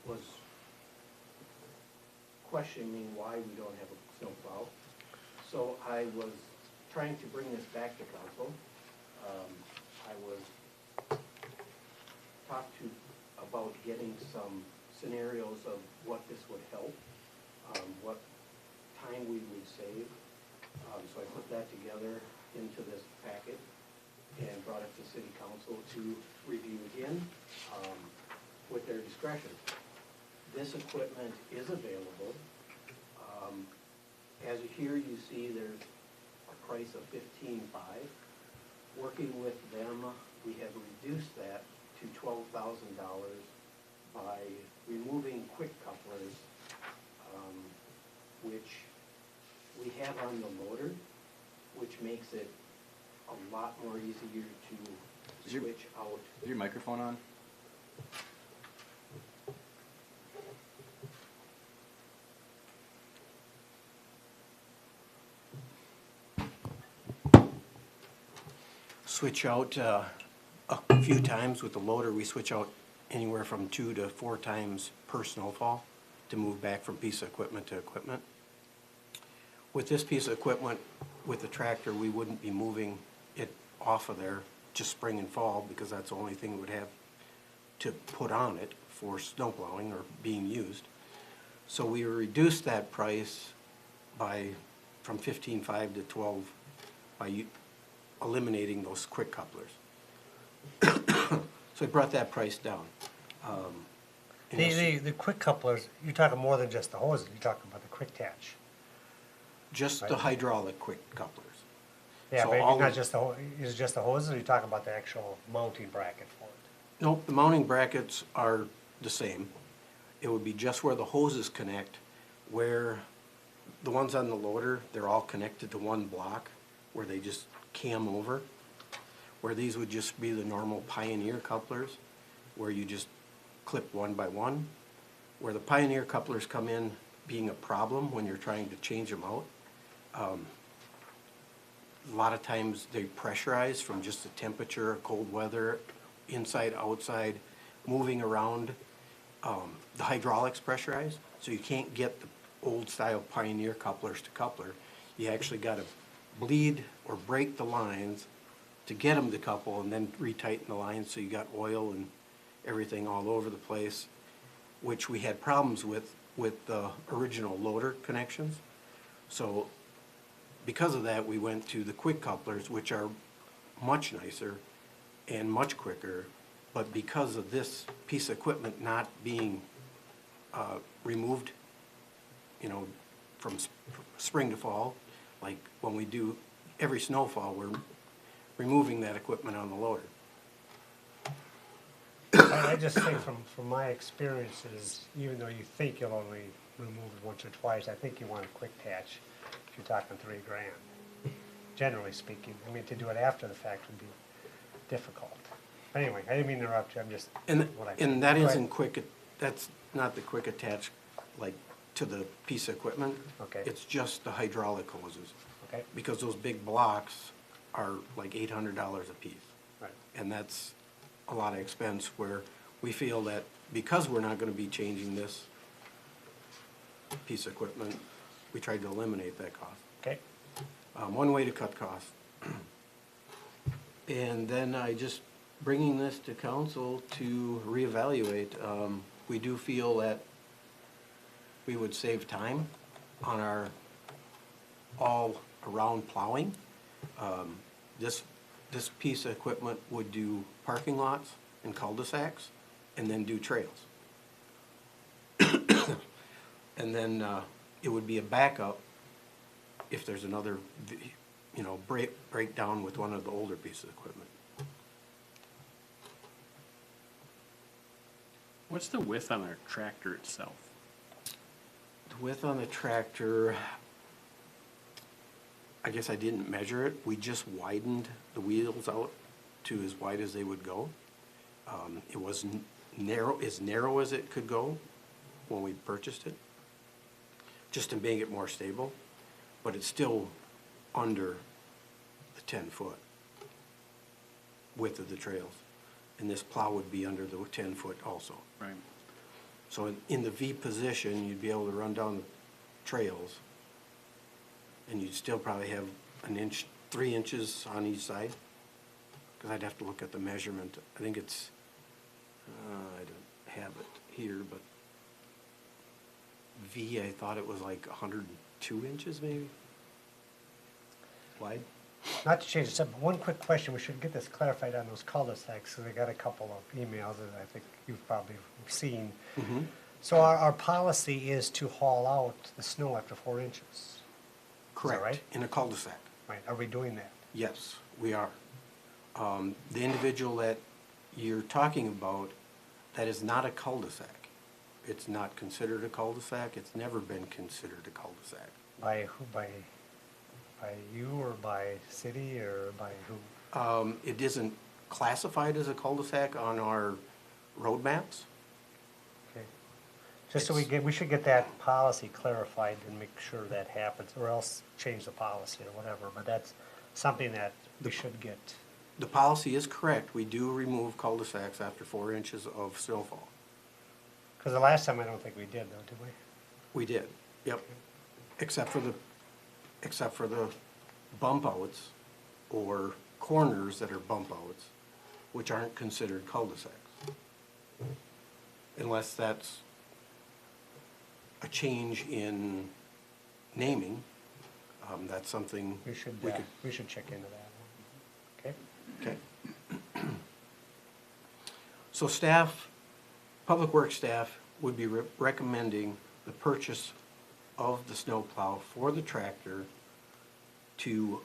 S8: was questioning why we don't have a snowplow. So I was trying to bring this back to council. I was talked to about getting some scenarios of what this would help, what time we would save. So I put that together into this packet and brought it to city council to review again, with their discretion. This equipment is available. As here you see, there's a price of $15,500. Working with them, we have reduced that to $12,000 by removing quick couplers, which we have on the loader, which makes it a lot more easier to
S1: Is your-
S8: switch out.
S1: Is your microphone on?
S8: Switch out a few times with the loader. We switch out anywhere from 2 to 4 times per snowfall to move back from piece of equipment to equipment. With this piece of equipment, with the tractor, we wouldn't be moving it off of there just spring and fall, because that's the only thing we would have to put on it for snow plowing or being used. So we reduced that price from $15,500 to $12,000 by eliminating those quick couplers. So we brought that price down. And you'll see-
S2: The quick couplers, you're talking more than just the hoses, you're talking about the quick attach.
S8: Just the hydraulic quick couplers.
S2: Yeah,
S8: So
S2: but
S8: all
S2: not
S8: the-
S2: just is it just the hoses, or you're talking about the actual mounting bracket for it?
S8: Nope, the mounting brackets are the same. It would be just where the hoses connect, where the ones on the loader, they're all connected to one block, where they just cam over. Where these would just be the normal Pioneer couplers, where you just clip one by one. Where the Pioneer couplers come in being a problem when you're trying to change them out. A lot of times they pressurize from just the temperature, cold weather, inside, outside, moving around. The hydraulics pressurize, so you can't get the old style Pioneer couplers to coupler. You actually gotta bleed or break the lines to get them to couple, and then retighten the lines, so you got oil and everything all over the place, which we had problems with the original loader connections. So because of that, we went to the quick couplers, which are much nicer and much quicker, but because of this piece of equipment not being removed, from spring to fall, like when we do every snowfall, we're removing that equipment on the loader.
S2: I just think from my experiences, even though you think you'll only remove it once or twice, I think you want a quick attach if you're talking $3,000. Generally speaking, to do it after the fact would be difficult. Anyway, I didn't mean to interrupt you, I'm just.
S8: And
S2: what I
S8: that
S2: think. Go ahead.
S8: isn't quick, that's not the quick attach, like, to the piece of equipment.
S2: Okay.
S8: It's just the hydraulic hoses,
S2: Okay,
S8: because those big blocks are like $800 a piece.
S2: right.
S8: And that's a lot of expense, where we feel that because we're not gonna be changing this piece of equipment, we tried to eliminate that cost.
S2: Okay,
S8: One way to cut costs And then I just bringing this to council to reevaluate. We do feel that we would save time on our all-around plowing. This piece of equipment would do parking lots and cul-de-sacs, and then do trails. And then, it would be a backup if there's another, breakdown with one of the older pieces of equipment.
S4: What's the width on our tractor itself?
S8: The width on the tractor, I guess I didn't measure it. We just widened the wheels out to as wide as they would go. It was as narrow as it could go when we purchased it, just to make it more stable, but it's still under the 10-foot width of the trails. And this plow would be under the 10-foot also.
S4: Right.
S8: So in the V position, you'd be able to run down the trails, and you'd still probably have 3 inches on each side, because I'd have to look at the measurement. I think it's, I don't have it here, but V, I thought it was like 102 inches maybe wide.
S2: Not to change the subject, but one quick question, we should get this clarified on those cul-de-sacs, because I got a couple of emails that I think you've probably seen.
S8: Mhm.
S2: So our policy is to haul out the snow after 4 inches,
S8: Correct.
S2: right?
S8: In a cul-de-sac.
S2: right? Are we doing that?
S8: Yes, we are. The individual that you're talking about, that is not a cul-de-sac. It's not considered a cul-de-sac. It's never been considered a cul-de-sac.
S2: By who, by you, or by city, or by who?
S8: It isn't classified as a cul-de-sac on our road maps.
S2: Okay. Just so we should get that policy clarified and make sure that happens, or else change the policy or whatever, but that's something that we should get.
S8: The policy is correct. We do remove cul-de-sacs after 4 inches of snowfall.
S2: Because the last time, I don't think we did, though, did we?
S8: We did, yep. Except for the bump outs or corners that are bump outs, which aren't considered cul-de-sacs. Unless that's a change in naming, that's something
S2: We should,
S8: we could,
S2: we should check into that one. Okay?
S8: okay. So staff, Public Works staff would be recommending the purchase of the snowplow for the tractor to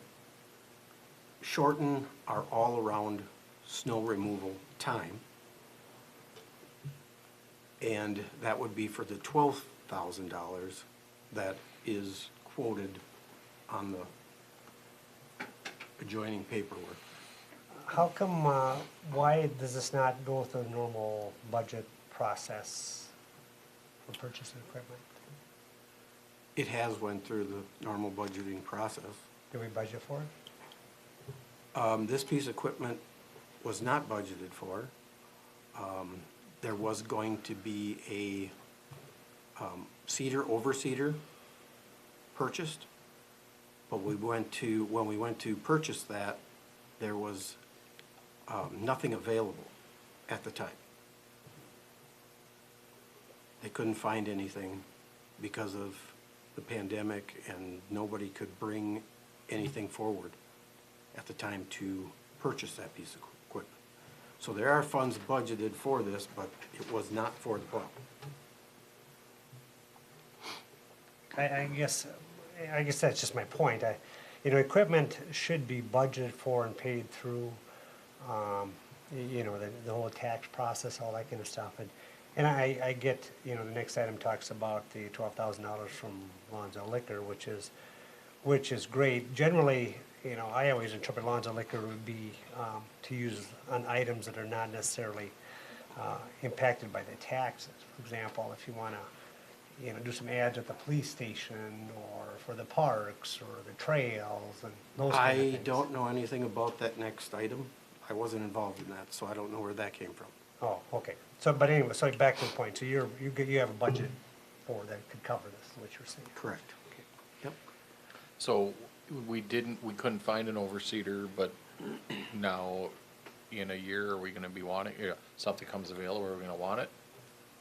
S8: shorten our all-around snow removal time. And that would be for the $12,000 that is quoted on the adjoining paperwork.
S2: How come, why does this not go through the normal budget process for purchasing equipment?
S8: It has went through the normal budgeting process.
S2: Did we budget for it?
S8: This piece of equipment was not budgeted for. There was going to be a overseeder purchased, but when we went to purchase that, there was nothing available at the time. They couldn't find anything because of the pandemic, and nobody could bring anything forward at the time to purchase that piece of equipment. So there are funds budgeted for this, but it was not for the plow.
S2: I guess that's just my point. Equipment should be budgeted for and paid through, the whole tax process, all that kind of stuff. And I get, the next item talks about the $12,000 from Lonzo Liquor, which is great. Generally, I always interpret Lonzo Liquor would be to use on items that are not necessarily impacted by the taxes. For example, if you want to, do some ads at the police station, or for the parks, or the trails, and those kind of things.
S8: I don't know anything about that next item. I wasn't involved in that, so I don't know where that came from.
S2: Oh, okay. So, but anyway, so back to the point. So you have a budget for that could cover this, is what you're saying.
S8: Correct. Yep.
S6: So we couldn't find an overseeder, but Now, in a year, are we gonna be wanting, something comes available, are we gonna want it?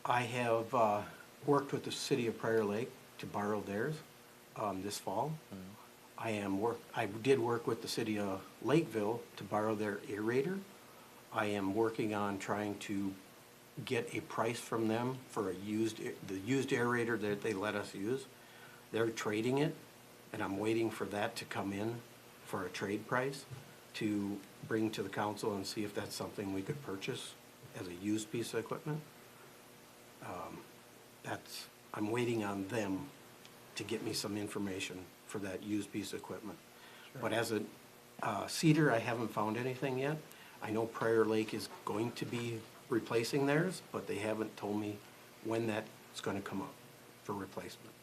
S8: I have worked with the city of Prior Lake to borrow theirs this fall. I did work with the city of Lakeville to borrow their aerator. I am working on trying to get a price from them for the used aerator that they let us use. They're trading it, and I'm waiting for that to come in for a trade price to bring to the council and see if that's something we could purchase as a used piece of equipment. I'm waiting on them to get me some information for that used piece of equipment. But as a Cedar, I haven't found anything yet. I know Prior Lake is going to be replacing theirs, but they haven't told me when that's gonna come up for replacement.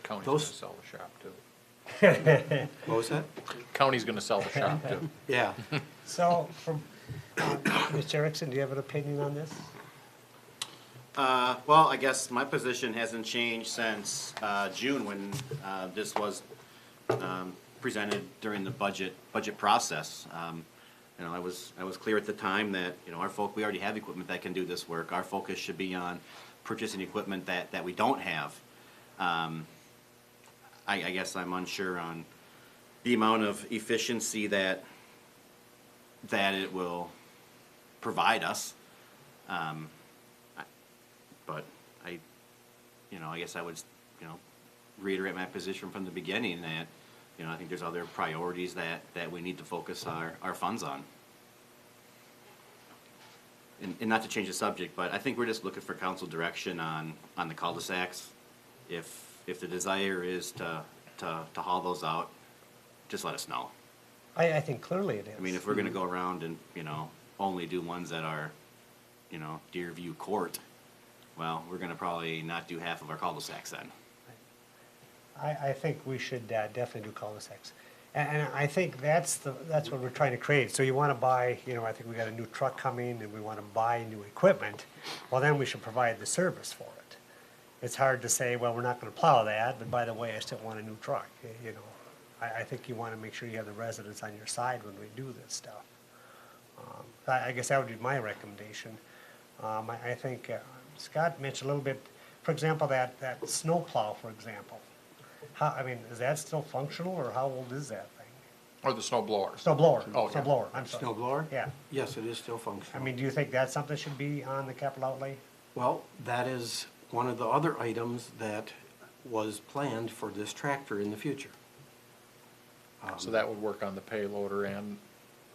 S6: County's gonna
S8: Those-
S6: sell the shop too.
S8: What was that?
S6: County's gonna sell the shop too.
S8: Yeah.
S2: So, from, Mr. Erickson, do you have an opinion on this?
S1: Well, I guess my position hasn't changed since June when this was presented during the budget process. You know, I was clear at the time that, you know, we already have equipment that can do this work. Our focus should be on purchasing equipment that we don't have. I guess I'm unsure on the amount of efficiency that it will provide us. But I guess I would, reiterate my position from the beginning that, I think there's other priorities that we need to focus our funds on. And not to change the subject, but I think we're just looking for council direction on the cul-de-sacs. If the desire is to haul those out, just let us know.
S2: I think clearly it is.
S1: I mean, if we're gonna go around and, only do ones that are, Deerview Court, well, we're gonna probably not do half of our cul-de-sacs then.
S2: I think we should definitely do cul-de-sacs. And I think that's what we're trying to create. So you want to buy, I think we got a new truck coming and we want to buy new equipment. Well, then we should provide the service for it. It's hard to say, well, we're not going to plow that, but by the way, I still want a new truck, I think you want to make sure you have the residents on your side when we do this stuff. I guess that would be my recommendation. I think Scott mentioned a little bit, for example, that snow plow, for example. Is that still functional, or how old is that thing?
S6: Or the snow blower.
S2: Snow blower,
S6: Oh, yeah.
S2: snow blower, I'm sorry.
S8: Snow blower?
S2: Yeah.
S8: Yes, it is still functional.
S2: Do you think that's something that should be on the capital outlay?
S8: Well, that is one of the other items that was planned for this tractor in the future.
S6: So that would work on the payloader and,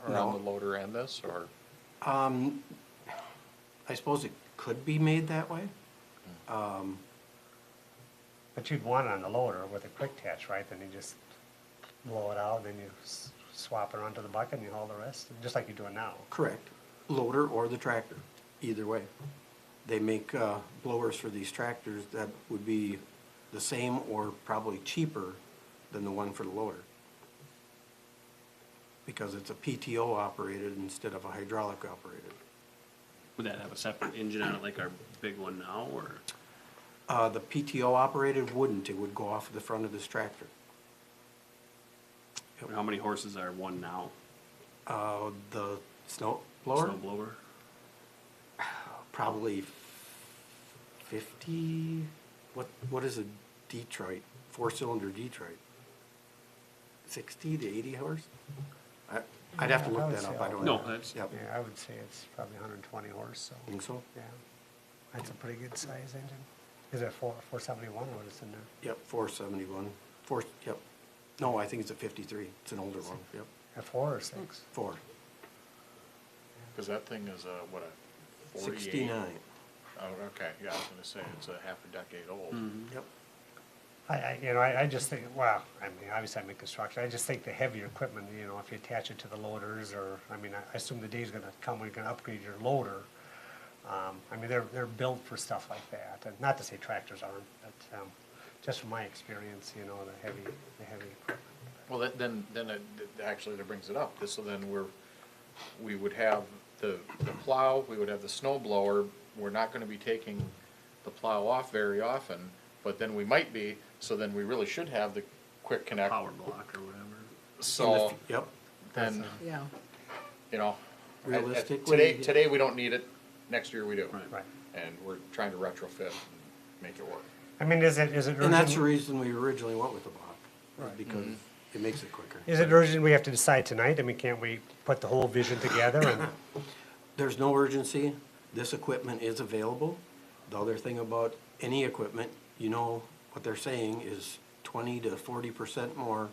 S6: or on
S8: No.
S6: the loader and this, or?
S8: I suppose it could be made that way.
S2: But you'd want it on the loader with a quick attach, right? Then you just blow it out, then you swap it onto the bucket and you haul the rest, just like you're doing now.
S8: Correct. Loader or the tractor, either way. They make blowers for these tractors that would be the same or probably cheaper than the one for the loader. Because it's a PTO operated instead of a hydraulic operated.
S4: Would that have a separate engine on it like our big one now, or?
S8: The PTO operated wouldn't, it would go off the front of this tractor.
S4: How many horses are one now?
S8: The snow blower,
S4: Snow blower?
S8: probably 50, what is a Detroit, 4-cylinder Detroit? 60 to 80 horse? I'd have to
S2: I
S8: look
S2: would
S8: that
S2: say
S8: up, I don't
S4: No,
S8: know.
S4: that's-
S8: Yep,
S2: Yeah, I would say it's probably 120 horse, so,
S8: think so?
S2: yeah. That's a pretty good size engine. Is it 471 or what is in there?
S8: Yep, 471, yep. No, I think it's a 53, it's an older one, yep,
S2: A 4 or 6?
S8: 4.
S6: Cause that thing is a 48?
S8: 69,
S6: Oh, okay, yeah, I was gonna say, it's a half a decade old.
S8: yep.
S2: I just think, well, obviously I'm in construction, I just think the heavier equipment, if you attach it to the loaders, or, I assume the day's gonna come when you're gonna upgrade your loader. They're built for stuff like that, and not to say tractors aren't, but, just from my experience, the heavy equipment.
S6: Well, then it actually that brings it up, so then we would have the plow, we would have the snow blower, we're not gonna be taking the plow off very often, but then we might be, so then we really should have the quick connect.
S4: Power block or whatever.
S6: So,
S8: Yep,
S6: then,
S7: Yeah,
S6: you know.
S8: Realistically-
S6: Today we don't need it, next year we do.
S4: Right.
S2: Right.
S6: And we're trying to retrofit and make it work.
S2: I mean, is it
S8: And that's the
S2: urgent?
S8: reason we originally went with the block, was because it makes it quicker.
S2: Is it urgent we have to decide tonight? I mean, can't we put the whole vision together and,
S8: There's no urgency. This equipment is available. The other thing about any equipment, you know, what they're saying is 20 to 40% more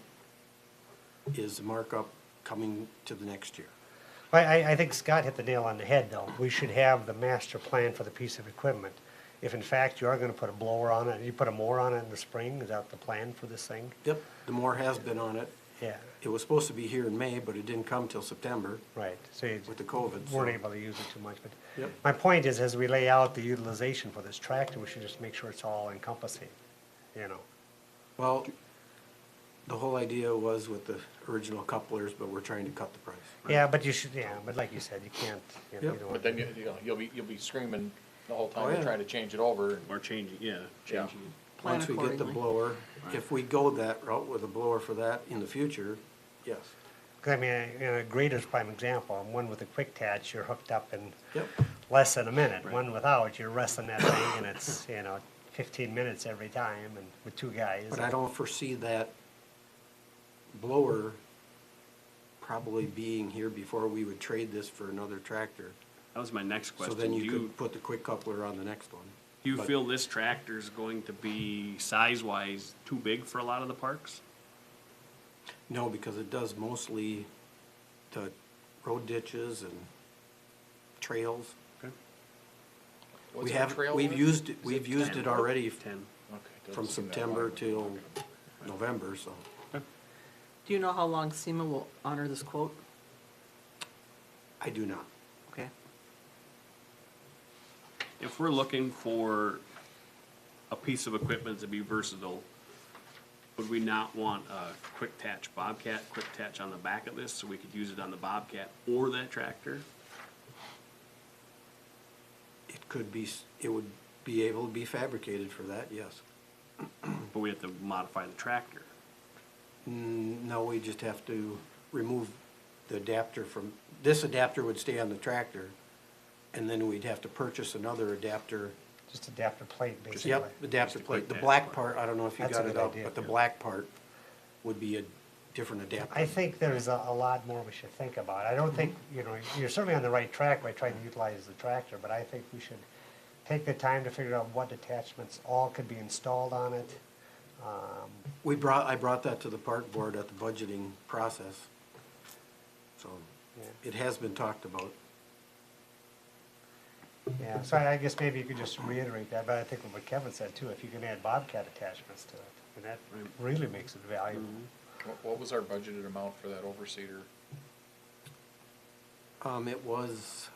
S8: is the markup coming to the next year.
S2: I think Scott hit the nail on the head, though. We should have the master plan for the piece of equipment. If in fact you are gonna put a blower on it, and you put a mower on it in the spring, is that the plan for this thing?
S8: Yep, the more has been on it.
S2: Yeah,
S8: It was supposed to be here in May, but it didn't come till September
S2: right, so you
S8: with the COVID. so-
S2: weren't able to use it too much, but
S8: Yep.
S2: my point is, as we lay out the utilization for this tractor, we should just make sure it's all encompassing, you know?
S8: Well, the whole idea was with the original couplers, but we're trying to cut the price.
S2: Yeah, but you should, yeah, but like you said, you can't, you know, you
S8: Yep.
S2: don't.
S6: But then you'll be screaming the whole time
S8: Oh,
S6: you're
S8: yeah.
S6: trying to change it over. and-
S4: Or changing, yeah,
S6: Yeah.
S4: changing.
S7: Plan
S8: Once we get the
S7: accordingly.
S8: blower, if we go that route with a blower for that in the future, yes.
S2: 'Cause I mean, a grader's prime example, one with a quick attach, you're hooked up in
S8: Yep.
S2: less than a minute. One without, you're wrestling that thing and it's, 15 minutes every time and with two guys.
S8: But I don't foresee that blower probably being here before we would trade this for another tractor.
S4: That was my next
S8: So
S4: question.
S8: then
S4: Do
S8: you
S4: you,
S8: could put the quick coupler on the next one.
S4: do you
S8: but-
S4: feel this tractor's going to be size-wise too big for a lot of the parks?
S8: No, because it does mostly the road ditches and trails.
S6: What's
S8: We
S6: our
S8: have,
S6: trail
S8: we've
S6: limit?
S8: used,
S6: Is
S8: we've
S6: it
S8: used
S6: 10?
S8: it already
S4: Ten.
S6: Okay, doesn't
S8: from
S6: seem that
S8: September
S6: long.
S8: till November, so.
S7: Do you know how long SEMA will honor this quote?
S8: I do not.
S7: Okay.
S4: If we're looking for a piece of equipment to be versatile, would we not want a quick attach Bobcat, quick attach on the back of this, so we could use it on the Bobcat or that tractor?
S8: It could be, it would be able to be fabricated for that, yes.
S4: But we have to modify the tractor.
S8: No, we just have to remove the adapter from, this adapter would stay on the tractor, and then we'd have to purchase another adapter.
S2: Just adapter plate, basically.
S8: Yep, adapter
S4: Just a
S8: plate.
S4: quick
S8: The
S4: tap
S8: black
S4: plate.
S8: part, I don't know if you
S2: That's a
S8: got it
S2: good
S8: out,
S2: idea,
S8: but the
S2: yeah.
S8: black part would be a different adapter.
S2: I think there's a lot more we should think about. I don't think, you're certainly on the right track by trying to utilize the tractor, but I think we should take the time to figure out what attachments all could be installed on it.
S8: I brought that to the park board at the budgeting process. So
S2: Yeah.
S8: it has been talked about.
S2: Yeah, so I guess maybe you could just reiterate that, but I think what Kevin said too, if you can add Bobcat attachments to it, and that really makes it valuable.
S6: What was our budgeted amount for that overseer?
S8: It was,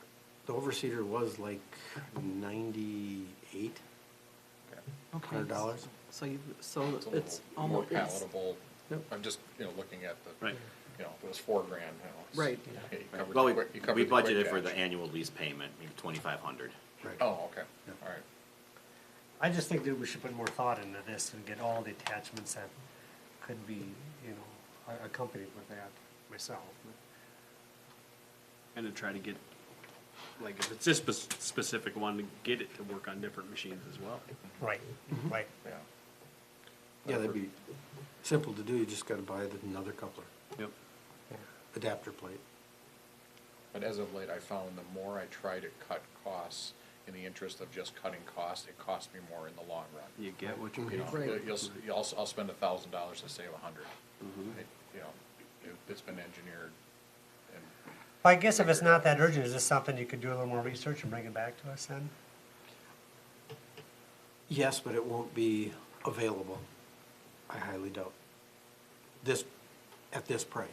S8: the overseer was like 98.
S7: Okay.
S8: $100.
S7: So
S6: It's a little
S7: it's
S6: more
S7: almost, it's,
S6: palatable.
S8: Yep.
S6: I'm just, looking at the,
S4: Right.
S6: if it was $4,000, it's-
S7: Right.
S6: yeah, you covered
S1: Well,
S6: the quick- you covered
S1: we
S6: the quick
S1: budgeted for
S6: catch.
S1: the annual lease payment, maybe 2,500.
S8: Right.
S6: Oh, okay, all right.
S2: I just think that we should put more thought into this and get all the attachments that could be, accompanied with that myself.
S4: And to try to get, like, if it's this specific one, to get it to work on different machines as well.
S2: Right, right.
S6: Yeah.
S8: Yeah, that'd be simple to do. You just gotta buy another coupler,
S4: Yep.
S2: Yeah.
S8: adapter plate.
S6: But as of late, I found the more I try to cut costs, in the interest of just cutting costs, it costs me more in the long run.
S4: You get what you
S6: You
S4: pay
S6: know,
S4: for.
S7: Right.
S6: I'll spend $1,000 to save 100.
S4: Mhm.
S6: It's been engineered and.
S2: Well, I guess if it's not that urgent, is this something you could do a little more research and bring it back to us then?
S8: Yes, but it won't be available. I highly doubt. At this price,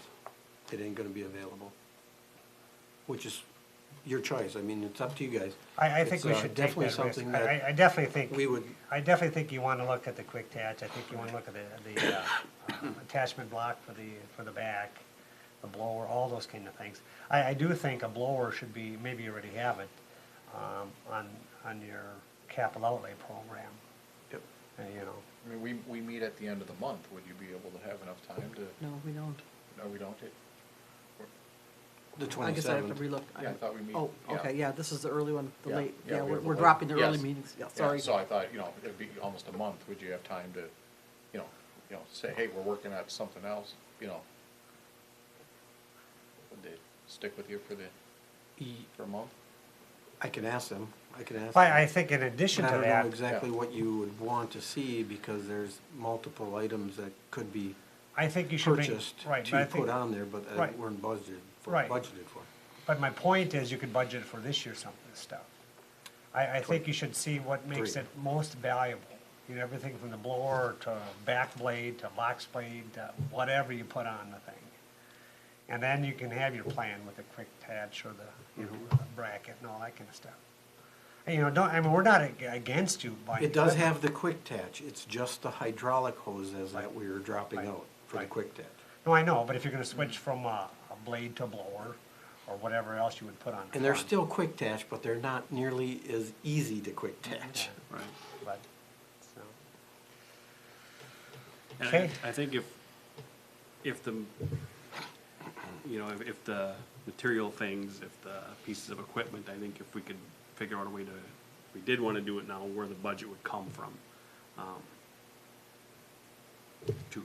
S8: it ain't gonna be available. Which is your choice. I mean, it's up to you guys.
S2: I think
S8: It's,
S2: we should take
S8: definitely
S2: that risk.
S8: something that
S2: I definitely think.
S8: we would,
S2: I definitely think you want to look at the quick attach. I think you want to look at the attachment block for the back, the blower, all those kind of things. I do think a blower should be, maybe you already have it, on your capital outlay program,
S8: yep.
S6: I mean, we meet at the end of the month. Would you be able to have enough time to,
S7: no, we don't.
S6: no, we don't?
S8: The
S7: I guess I have to
S8: 27th.
S7: relook.
S6: Yeah, I thought we meet.
S7: Oh,
S6: yeah.
S7: okay, yeah, this is the early one, the
S6: Yeah,
S7: late,
S6: yeah,
S7: yeah,
S6: we
S7: we're
S6: have the
S7: we're
S6: late-
S7: dropping the early
S6: yes.
S7: meetings, yeah,
S6: Yeah,
S7: sorry.
S6: so I thought, it'd be almost a month, would you have time to, say, hey, we're working at something else, Would they stick with you for a month?
S8: I can ask them, I can ask
S2: Well,
S8: them.
S2: I think in addition
S8: But
S2: to
S8: I don't know
S2: that,
S8: exactly what you would want to see, because there's multiple items that could be
S2: I think you should make,
S8: purchased
S2: right, but I
S8: to
S2: think,
S8: put on there, but that
S2: right.
S8: weren't
S2: Right.
S8: budgeted for.
S2: but my point is you could budget for this year some of this stuff. I think you should see what makes
S8: Agreed.
S2: it most valuable. Everything from the blower to back blade to box blade to whatever you put on the thing. And then you can have your plan with the quick attach or the, the bracket and all that kind of stuff. And, we're not against you buying.
S8: It does
S2: equipment.
S8: have the quick attach, it's just the hydraulic hoses that we were dropping
S2: Right.
S8: out for the
S2: Right.
S8: quick attach.
S2: No, I know, but if you're gonna switch from a blade to a blower or whatever else you would put on. the
S8: And they're
S2: front,
S8: still quick attach, but they're not nearly as easy to quick attach.
S4: Right.
S2: but, so.
S4: And
S2: Okay.
S4: I think if the, if the material things, if the pieces of equipment, I think if we could figure out a way to, if we did wanna do it now, where the budget would come from. To,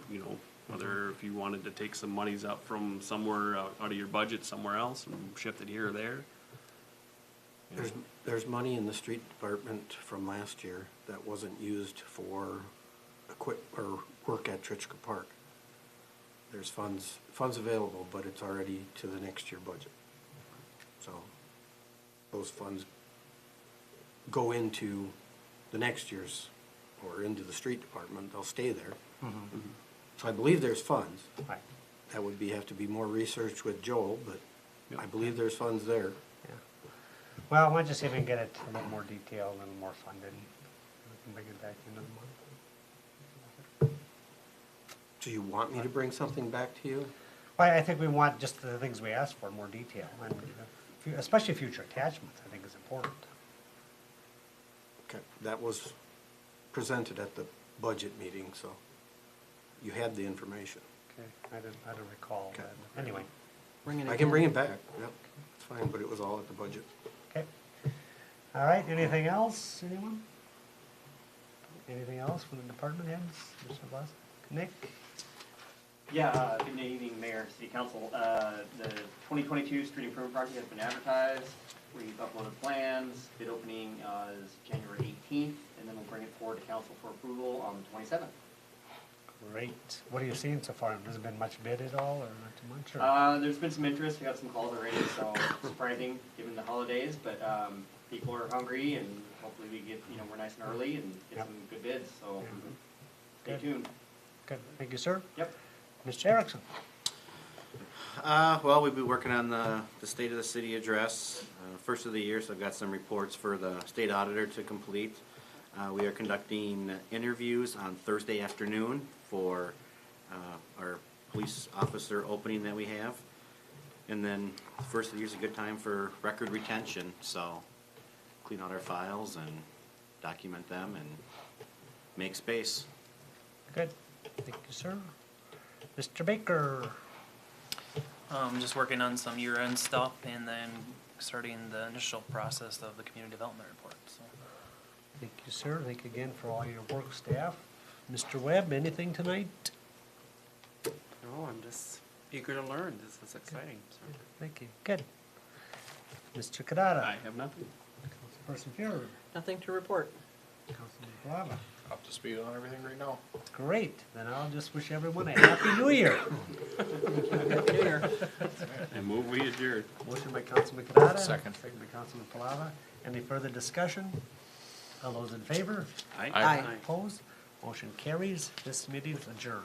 S4: whether if you wanted to take some monies up from somewhere out of your budget somewhere else and shift it here or there.
S8: There's money in the street department from last year that wasn't used for or work at Trichka Park. There's funds available, but it's already to the next year budget. So those funds go into the next year's, or into the street department, they'll stay there. So I believe there's funds.
S2: Right,
S8: That would have to be more research with Joel, but
S4: Yep.
S8: I believe there's funds there.
S2: yeah. Well, why don't you see if we can get it a little more detailed, a little more funded. We can bring it back into the month.
S8: Do you want me to bring something back to you?
S2: Well, I think we want just the things we asked for, more detail, and especially future attachments, I think is important.
S8: Okay, that was presented at the budget meeting, so you had the information.
S2: Okay. I don't recall
S8: Okay.
S2: that. Anyway,
S7: Bring it
S8: I can
S7: again.
S8: bring it back, yep, it's fine, but it was all at the budget.
S2: okay. All right, anything else, anyone? Anything else from the department heads? Mr. Bus? Nick?
S9: Yeah, good evening, Mayor, City Council. The 2022 street improvement project has been advertised. We've uploaded plans. Bid opening is January 18th, and then we'll bring it forward to council for approval on the 27th.
S2: Great. What are you seeing so far? Has there been much bid at all, or not too much? Or?
S9: There's been some interest. We got some calls already, so surprising given the holidays, but people are hungry, and hopefully we get, we're nice and early and get
S2: Yep.
S9: some good bids, so stay
S2: Good.
S9: tuned.
S2: Good, thank you, sir.
S9: Yep.
S2: Mr. Erickson?
S1: Well, we've been working on the State of the City address, first of the year, so I've got some reports for the state auditor to complete. We are conducting interviews on Thursday afternoon for our police officer opening that we have. And then the first of the year is a good time for record retention, so clean out our files and document them and make space.
S2: Good, thank you, sir. Mr. Baker?
S10: Just working on some year-end stuff and then starting the initial process of the community development report, so.
S2: Thank you, sir. Thank you again for all your work, staff. Mr. Webb, anything tonight?
S5: No, I'm just eager to learn. This is exciting. So.
S2: Thank you. Good. Mr. Kadada?
S4: I have nothing.
S2: Councilperson Fuhrer?
S7: Nothing to report.
S2: Councilman Palava?
S6: Up to speed on everything right now.
S2: Great. Then I'll just wish everyone a happy new year.
S7: Happy New Year.
S4: And move we adjourn.
S2: Motion by Councilman Kadada.
S6: Second.
S2: Second by Councilman Palava. Any further discussion? All those in favor?
S6: Aye.
S7: Aye.
S2: Opposed? Motion carries. This meeting is adjourned.